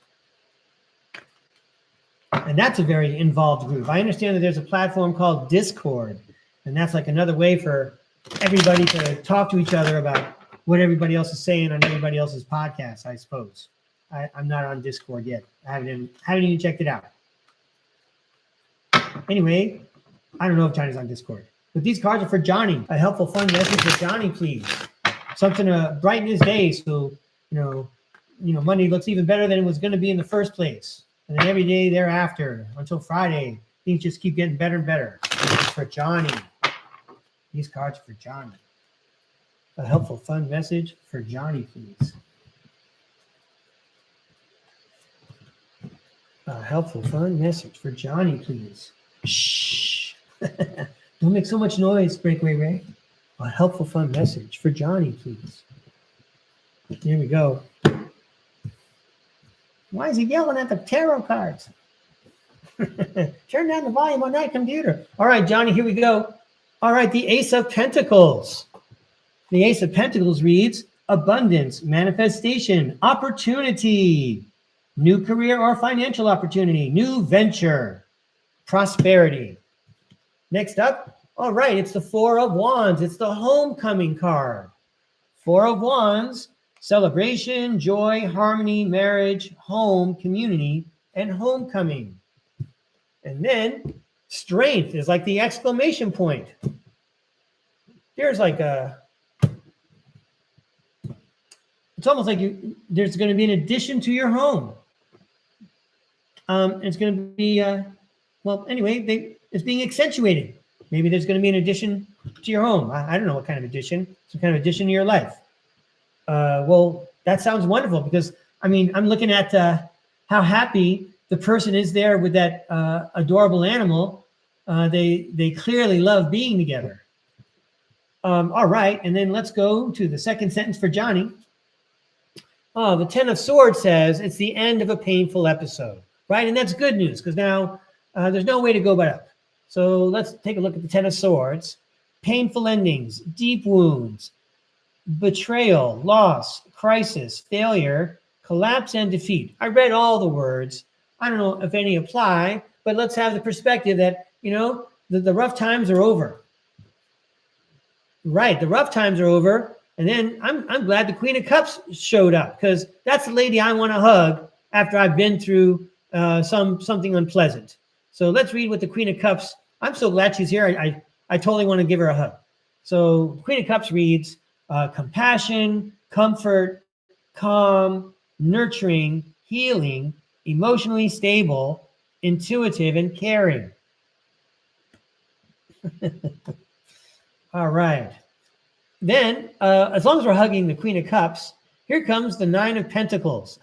And that's a very involved group. I understand that there's a platform called Discord, and that's like another way for everybody to talk to each other about what everybody else is saying on everybody else's podcast, I suppose. I'm not on Discord yet. I haven't even checked it out. Anyway, I don't know if Johnny's on Discord. But these cards are for Johnny. A helpful, fun message for Johnny, please. Something to brighten his day, so Monday looks even better than it was going to be in the first place. And then every day thereafter, until Friday, things just keep getting better and better. It's for Johnny. These cards are for Johnny. A helpful, fun message for Johnny, please. A helpful, fun message for Johnny, please. Shh. Don't make so much noise, Breakaway Ray. A helpful, fun message for Johnny, please. There we go. Why is he yelling at the tarot cards? Turn down the volume on that computer. All right, Johnny, here we go. All right, the Ace of Pentacles. The Ace of Pentacles reads, abundance, manifestation, opportunity, new career or financial opportunity, new venture, prosperity. Next up, all right, it's the 4 of Wands. It's the homecoming card. 4 of Wands, celebration, joy, harmony, marriage, home, community, and homecoming. And then strength is like the exclamation point. There's like it's almost like there's going to be an addition to your home. It's going to be, it's being accentuated. Maybe there's going to be an addition to your home. I don't know what kind of addition. Some kind of addition to your life. Well, that sounds wonderful because, I'm looking at how happy the person is there with that adorable animal. They clearly love being together. All right, and then let's go to the second sentence for Johnny. The 10 of Swords says it's the end of a painful episode, right? And that's good news because now there's no way to go but up. So let's take a look at the 10 of Swords. Painful endings, deep wounds, betrayal, loss, crisis, failure, collapse, and defeat. I read all the words. I don't know if any apply, but let's have the perspective that, the rough times are over. Right, the rough times are over. And then I'm glad the Queen of Cups showed up because that's the lady I want to hug after I've been through something unpleasant. So let's read what the Queen of Cups. I'm so glad she's here. I totally want to give her a hug. So Queen of Cups reads compassion, comfort, calm, nurturing, healing, emotionally stable, intuitive, and caring. All right. Then, as long as we're hugging the Queen of Cups, here comes the Nine of Pentacles.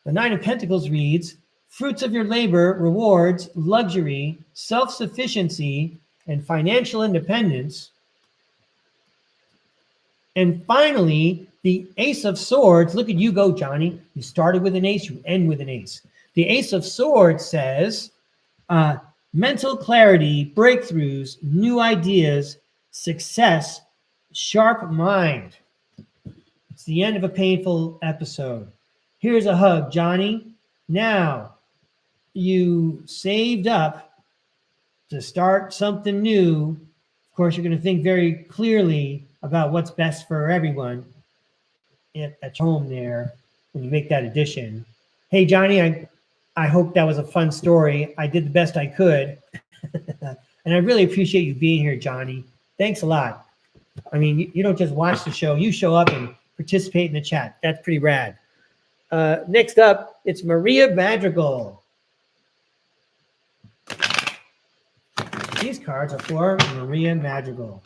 The Nine of Pentacles reads, fruits of your labor, rewards, luxury, self-sufficiency, and financial independence. And finally, the Ace of Swords. Look at you go, Johnny. You started with an ace, you end with an ace. The Ace of Swords says, mental clarity, breakthroughs, new ideas, success, sharp mind. It's the end of a painful episode. Here's a hug, Johnny. Now, you saved up to start something new. Of course, you're going to think very clearly about what's best for everyone at home there when you make that addition. Hey, Johnny, I hope that was a fun story. I did the best I could. And I really appreciate you being here, Johnny. Thanks a lot. I mean, you don't just watch the show. You show up and participate in the chat. That's pretty rad. Next up, it's Maria Madrigal. These cards are for Maria Madrigal.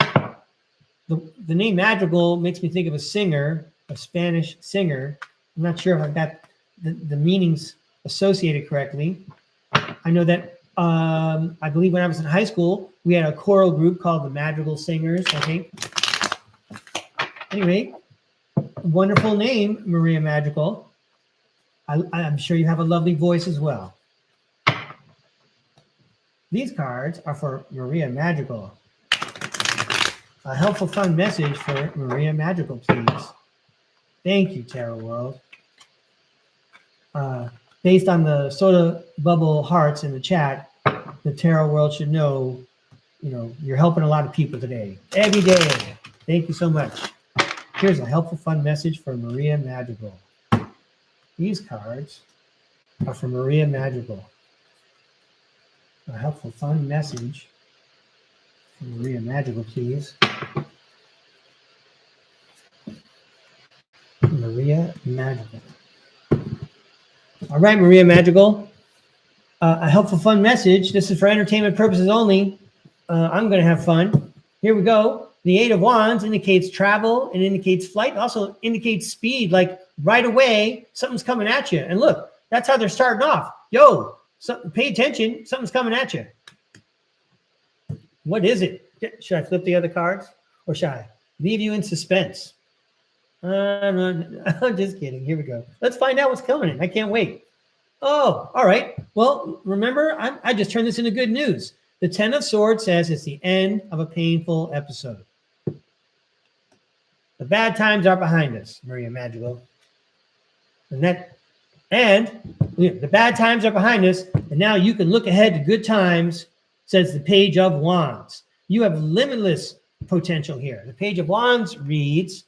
The name Madrigal makes me think of a singer, a Spanish singer. I'm not sure if I've got the meanings associated correctly. I know that I believe when I was in high school, we had a choral group called the Madrigal Singers, I think. Anyway, wonderful name, Maria Madrigal. I'm sure you have a lovely voice as well. These cards are for Maria Madrigal. A helpful, fun message for Maria Madrigal, please. Thank you, Tarot World. Based on the soda bubble hearts in the chat, the Tarot World should know, you're helping a lot of people today, every day. Thank you so much. Here's a helpful, fun message for Maria Madrigal. These cards are for Maria Madrigal. A helpful, fun message for Maria Madrigal, please. Maria Madrigal. All right, Maria Madrigal. A helpful, fun message. This is for entertainment purposes only. I'm going to have fun. Here we go. The Eight of Wands indicates travel and indicates flight. Also indicates speed, like right away, something's coming at you. And look, that's how they're starting off. Yo, pay attention. Something's coming at you. What is it? Should I flip the other cards? Or should I leave you in suspense? I'm just kidding. Here we go. Let's find out what's coming in. I can't wait. Oh, all right. Well, remember, I just turned this into good news. The Ten of Swords says it's the end of a painful episode. The bad times are behind us, Maria Madrigal. And the bad times are behind us, and now you can look ahead to good times, says the Page of Wands. You have limitless potential here. The Page of Wands reads,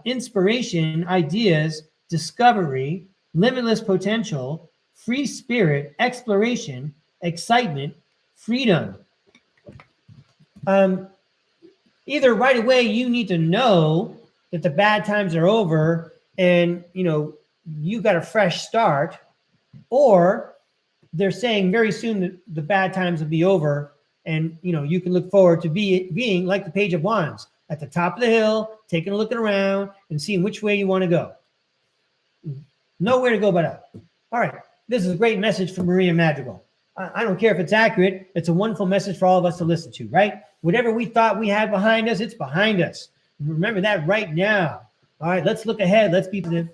inspiration, ideas, discovery, limitless potential, free spirit, exploration, excitement, freedom. Either right away you need to know that the bad times are over and you got a fresh start, or they're saying very soon that the bad times will be over and you can look forward to being like the Page of Wands at the top of the hill, taking a look around and seeing which way you want to go. Nowhere to go but up. All right, this is a great message from Maria Madrigal. I don't care if it's accurate. It's a wonderful message for all of us to listen to, right? Whatever we thought we had behind us, it's behind us. Remember that right now. All right, let's look ahead. Let's be positive.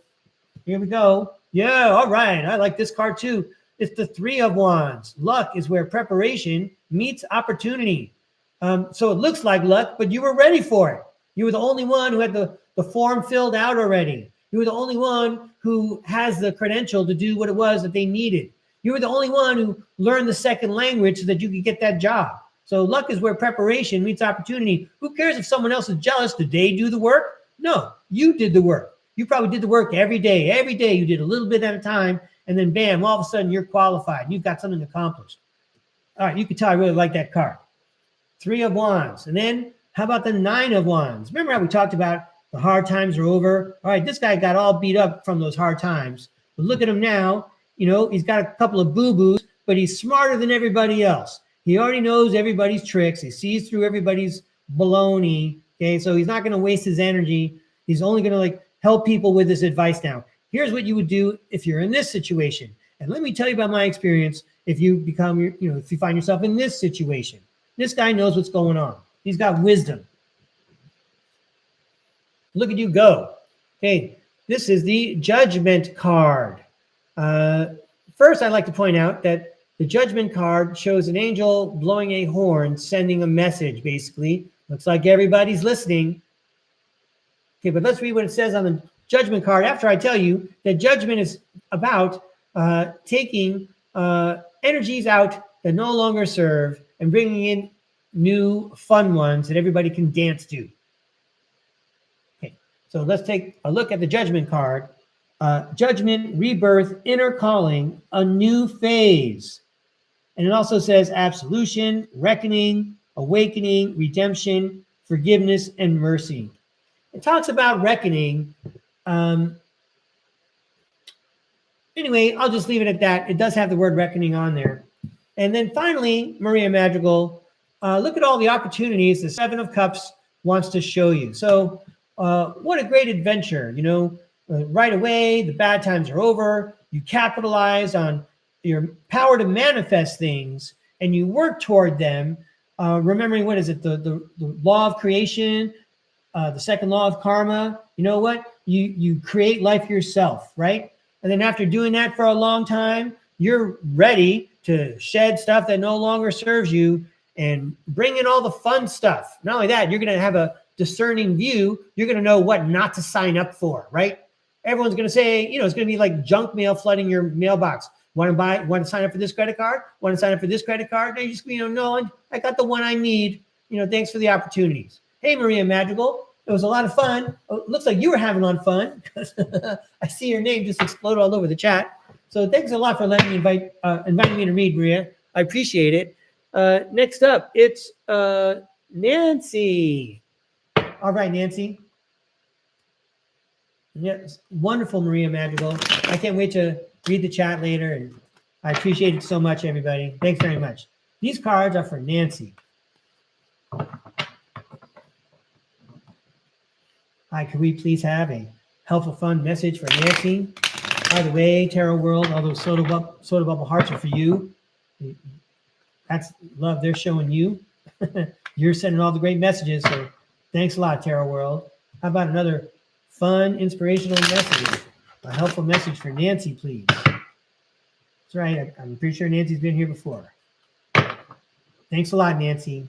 Here we go. Yeah, all right. I like this card too. It's the Three of Wands. Luck is where preparation meets opportunity. So it looks like luck, but you were ready for it. You were the only one who had the form filled out already. You were the only one who has the credential to do what it was that they needed. You were the only one who learned the second language so that you could get that job. So luck is where preparation meets opportunity. Who cares if someone else is jealous? Did they do the work? No, you did the work. You probably did the work every day. Every day you did a little bit at a time, and then bam, all of a sudden you're qualified. You've got something accomplished. All right, you can tell I really like that card. Three of Wands. And then how about the Nine of Wands? Remember how we talked about the hard times are over? All right, this guy got all beat up from those hard times. But look at him now. He's got a couple of boo-boos, but he's smarter than everybody else. He already knows everybody's tricks. He sees through everybody's baloney. Okay, so he's not going to waste his energy. He's only going to like help people with this advice now. Here's what you would do if you're in this situation. And let me tell you about my experience if you become, if you find yourself in this situation. This guy knows what's going on. He's got wisdom. Look at you go. Okay, this is the judgment card. First, I'd like to point out that the judgment card shows an angel blowing a horn, sending a message, basically. Looks like everybody's listening. Okay, but let's read what it says on the judgment card after I tell you that judgment is about taking energies out that no longer serve and bringing in new fun ones that everybody can dance to. Okay, so let's take a look at the judgment card. Judgment, rebirth, inner calling, a new phase. And it also says absolution, reckoning, awakening, redemption, forgiveness, and mercy. It talks about reckoning. Anyway, I'll just leave it at that. It does have the word reckoning on there. And then finally, Maria Madrigal, look at all the opportunities the Seven of Cups wants to show you. So what a great adventure, right away, the bad times are over. You capitalize on your power to manifest things and you work toward them. Remembering, what is it? The law of creation, the second law of karma. You know what? You create life yourself, right? And then after doing that for a long time, you're ready to shed stuff that no longer serves you and bring in all the fun stuff. Not only that, you're going to have a discerning view. You're going to know what not to sign up for, right? Everyone's going to say, it's going to be like junk mail flooding your mailbox. Want to sign up for this credit card? Want to sign up for this credit card? And you just, no, I got the one I need. Thanks for the opportunities. Hey, Maria Madrigal. It was a lot of fun. Oh, looks like you were having a lot of fun because I see your name just explode all over the chat. So thanks a lot for letting me inviting me to read, Maria. I appreciate it. Next up, it's Nancy. All right, Nancy. Yes, wonderful, Maria Madrigal. I can't wait to read the chat later, and I appreciate it so much, everybody. Thanks very much. These cards are for Nancy. Hi, could we please have a helpful, fun message for Nancy? By the way, Tarot World, all those soda bubble hearts are for you. That's love they're showing you. You're sending all the great messages, so thanks a lot, Tarot World. How about another fun, inspirational message? A helpful message for Nancy, please. That's right, I'm pretty sure Nancy's been here before. Thanks a lot, Nancy.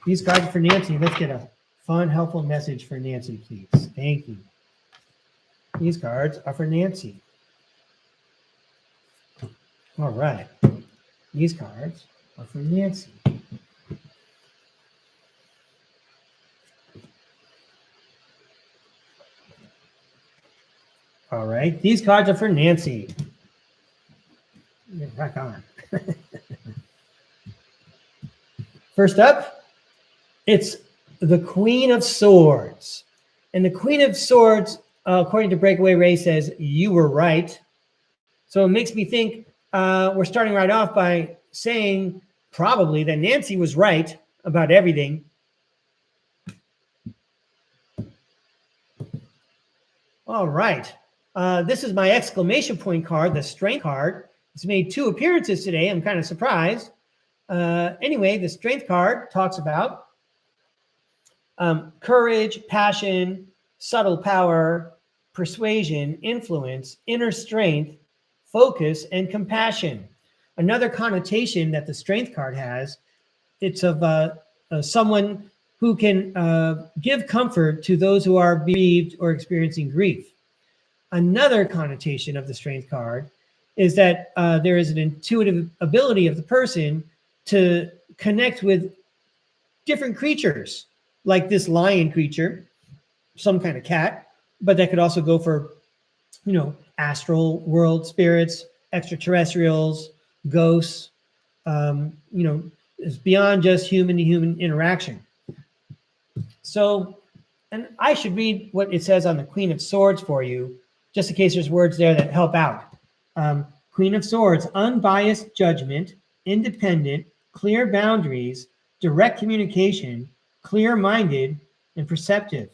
These cards are for Nancy. Let's get a fun, helpful message for Nancy, please. Thank you. These cards are for Nancy. All right. These cards are for Nancy. All right. These cards are for Nancy. Get back on. First up, it's the Queen of Swords. And the Queen of Swords, according to Breakaway Ray, says, you were right. So it makes me think we're starting right off by saying probably that Nancy was right about everything. All right. This is my exclamation point card, the Strength card. It's made 2 appearances today. I'm kind of surprised. Anyway, the Strength card talks about courage, passion, subtle power, persuasion, influence, inner strength, focus, and compassion. Another connotation that the Strength card has, it's of someone who can give comfort to those who are bereaved or experiencing grief. Another connotation of the Strength card is that there is an intuitive ability of the person to connect with different creatures, like this lion creature, some kind of cat, but that could also go for, astral world spirits, extraterrestrials, ghosts, it's beyond just human to human interaction. So, and I should read what it says on the Queen of Swords for you, just in case there's words there that help out. Queen of Swords, unbiased judgment, independent, clear boundaries, direct communication, clear-minded, and perceptive.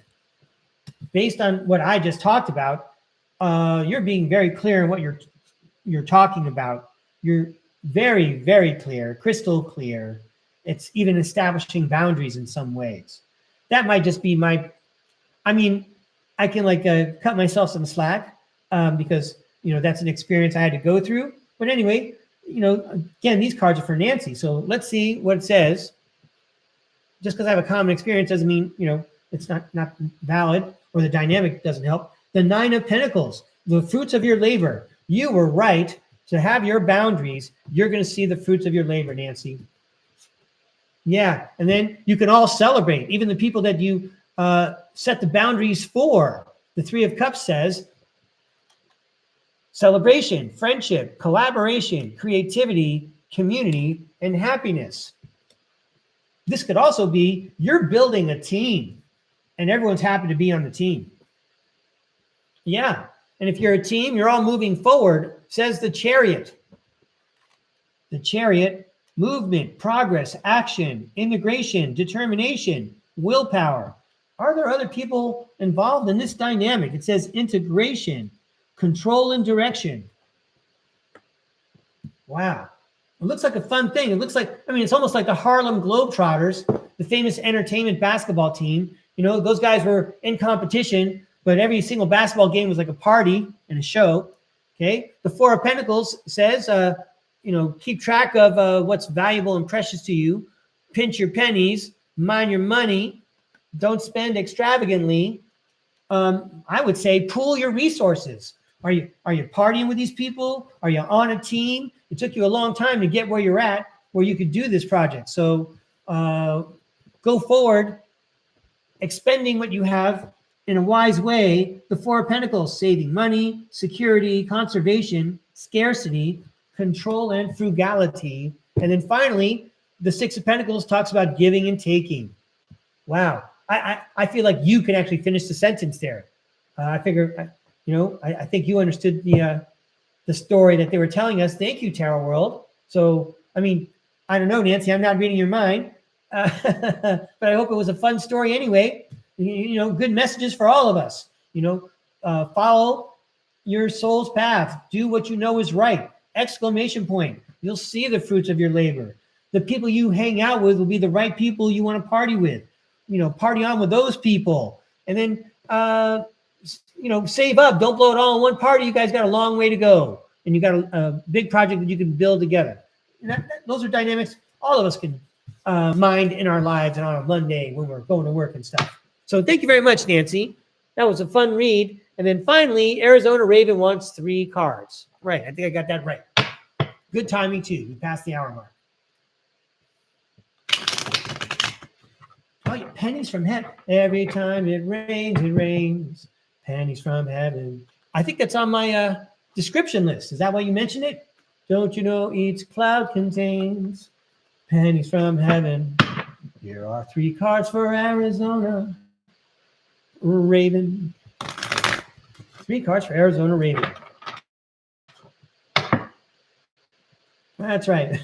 Based on what I just talked about, you're being very clear in what you're talking about. You're very, very clear, crystal clear. It's even establishing boundaries in some ways. That might just be I can cut myself some slack because, that's an experience I had to go through. But anyway, again, these cards are for Nancy. So let's see what it says. Just because I have a common experience doesn't mean, it's not valid or the dynamic doesn't help. The Nine of Pentacles, the fruits of your labor. You were right to have your boundaries. You're going to see the fruits of your labor, Nancy. Yeah, and then you can all celebrate, even the people that you set the boundaries for. The Three of Cups says celebration, friendship, collaboration, creativity, community, and happiness. This could also be you're building a team and everyone's happy to be on the team. Yeah, and if you're a team, you're all moving forward, says the Chariot. The Chariot, movement, progress, action, integration, determination, willpower. Are there other people involved in this dynamic? It says integration, control, and direction. Wow. It looks like a fun thing. It looks like, it's almost like the Harlem Globetrotters, the famous entertainment basketball team. Those guys were in competition, but every single basketball game was like a party and a show. Okay. The Four of Pentacles says, keep track of what's valuable and precious to you. Pinch your pennies, mind your money. Don't spend extravagantly. I would say pool your resources. Are you partying with these people? Are you on a team? It took you a long time to get where you're at, where you could do this project. So go forward, expending what you have in a wise way. The Four of Pentacles, saving money, security, conservation, scarcity, control, and frugality. And then finally, the Six of Pentacles talks about giving and taking. Wow. I feel like you can actually finish the sentence there. I figure, I think you understood the story that they were telling us. Thank you, Tarot World. So, I don't know, Nancy, I'm not reading your mind, but I hope it was a fun story anyway. Good messages for all of us. Follow your soul's path. Do what you know is right. Exclamation point. You'll see the fruits of your labor. The people you hang out with will be the right people you want to party with. Party on with those people. And then, save up. Don't blow it all in one party. You guys got a long way to go. And you got a big project that you can build together. And those are dynamics all of us can mind in our lives and on a Monday when we're going to work and stuff. So thank you very much, Nancy. That was a fun read. And then finally, Arizona Raven wants 3 cards. Right. I think I got that right. Good timing, too. We passed the hour mark. Oh, yeah, pennies from heaven. Every time it rains. Pennies from heaven. I think that's on my description list. Is that why you mentioned it? Don't you know each cloud contains pennies from heaven? Here are 3 cards for Arizona Raven. 3 cards for Arizona Raven. That's right.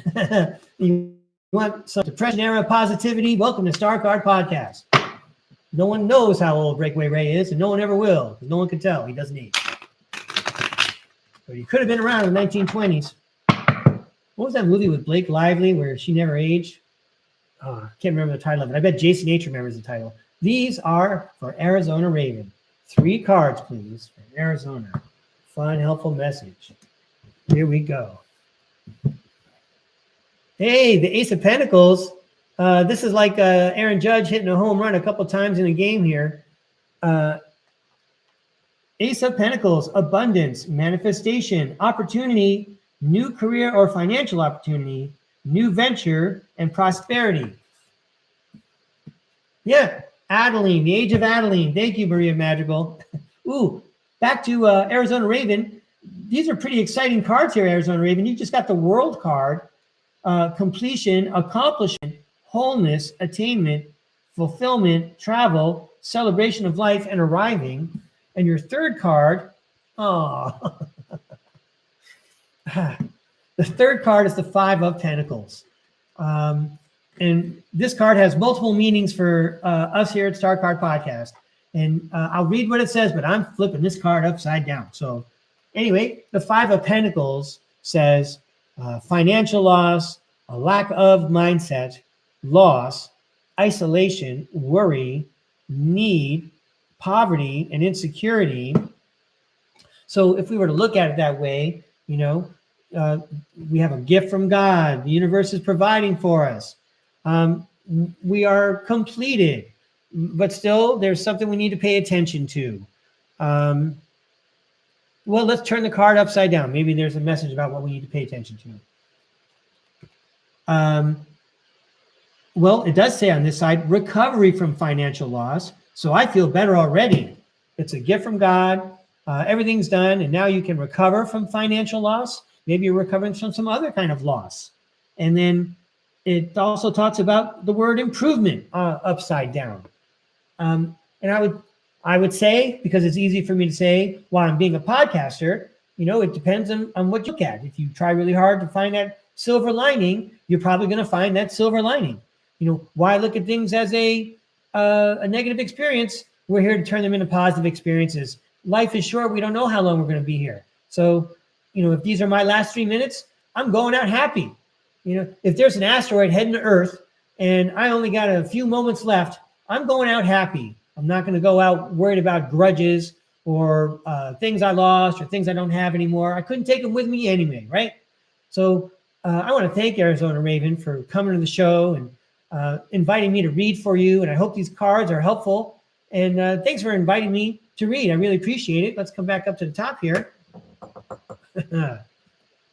You want some depression era positivity? Welcome to STARCARD Podcast. No one knows how old Breakaway Ray is, and no one ever will, because no one can tell. He doesn't age. But he could have been around in the 1920s. What was that movie with Blake Lively where she never aged? I can't remember the title of it. I bet Jason H. remembers the title. These are for Arizona Raven. 3 cards, please, for Arizona. Fun, helpful message. Here we go. Hey, the Ace of Pentacles. This is like Aaron Judge hitting a home run a couple times in a game here. Ace of Pentacles, abundance, manifestation, opportunity, new career or financial opportunity, new venture, and prosperity. Yeah, Adeline, the age of Adeline. Thank you, Maria Madrigal. Ooh, back to Arizona Raven. These are pretty exciting cards here, Arizona Raven. You just got the World card. Completion, accomplishment, wholeness, attainment, fulfillment, travel, celebration of life, and arriving. And your 3rd card, the 3rd card is the 5 of Pentacles. And this card has multiple meanings for us here at STARCARD Podcast. And I'll read what it says, but I'm flipping this card upside down. So anyway, the Five of Pentacles says financial loss, a lack of mindset, loss, isolation, worry, need, poverty, and insecurity. So if we were to look at it that way, you know, we have a gift from God. The universe is providing for us. We are completed, but still there's something we need to pay attention to. Well, let's turn the card upside down. Maybe there's a message about what we need to pay attention to. Well, it does say on this side, recovery from financial loss. So I feel better already. It's a gift from God. Everything's done, and now you can recover from financial loss. Maybe you're recovering from some other kind of loss. And then it also talks about the word improvement upside down. And I would say, because it's easy for me to say while I'm being a podcaster, you know, it depends on what you look at. If you try really hard to find that silver lining, you're probably going to find that silver lining. You know, why look at things as a negative experience? We're here to turn them into positive experiences. Life is short. We don't know how long we're going to be here. So, you know, if these are my last 3 minutes, I'm going out happy. You know, if there's an asteroid heading to Earth and I only got a few moments left, I'm going out happy. I'm not going to go out worried about grudges or things I lost or things I don't have anymore. I couldn't take them with me anyway, right? So I want to thank Arizona Raven for coming to the show and inviting me to read for you. And I hope these cards are helpful. And thanks for inviting me to read. I really appreciate it. Let's come back up to the top here.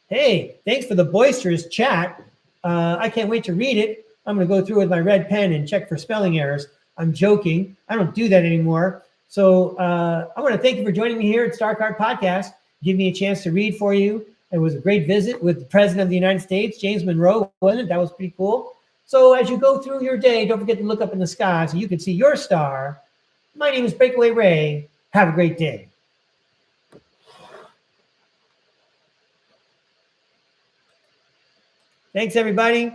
Hey, thanks for the boisterous chat. I can't wait to read it. I'm going to go through with my red pen and check for spelling errors. I'm joking. I don't do that anymore. So I want to thank you for joining me here at STARCARD Podcast. Give me a chance to read for you. It was a great visit with the President of the United States, James Monroe, wasn't it? That was pretty cool. So as you go through your day, don't forget to look up in the sky so you can see your star. My name is Breakaway Ray. Have a great day. Thanks, everybody.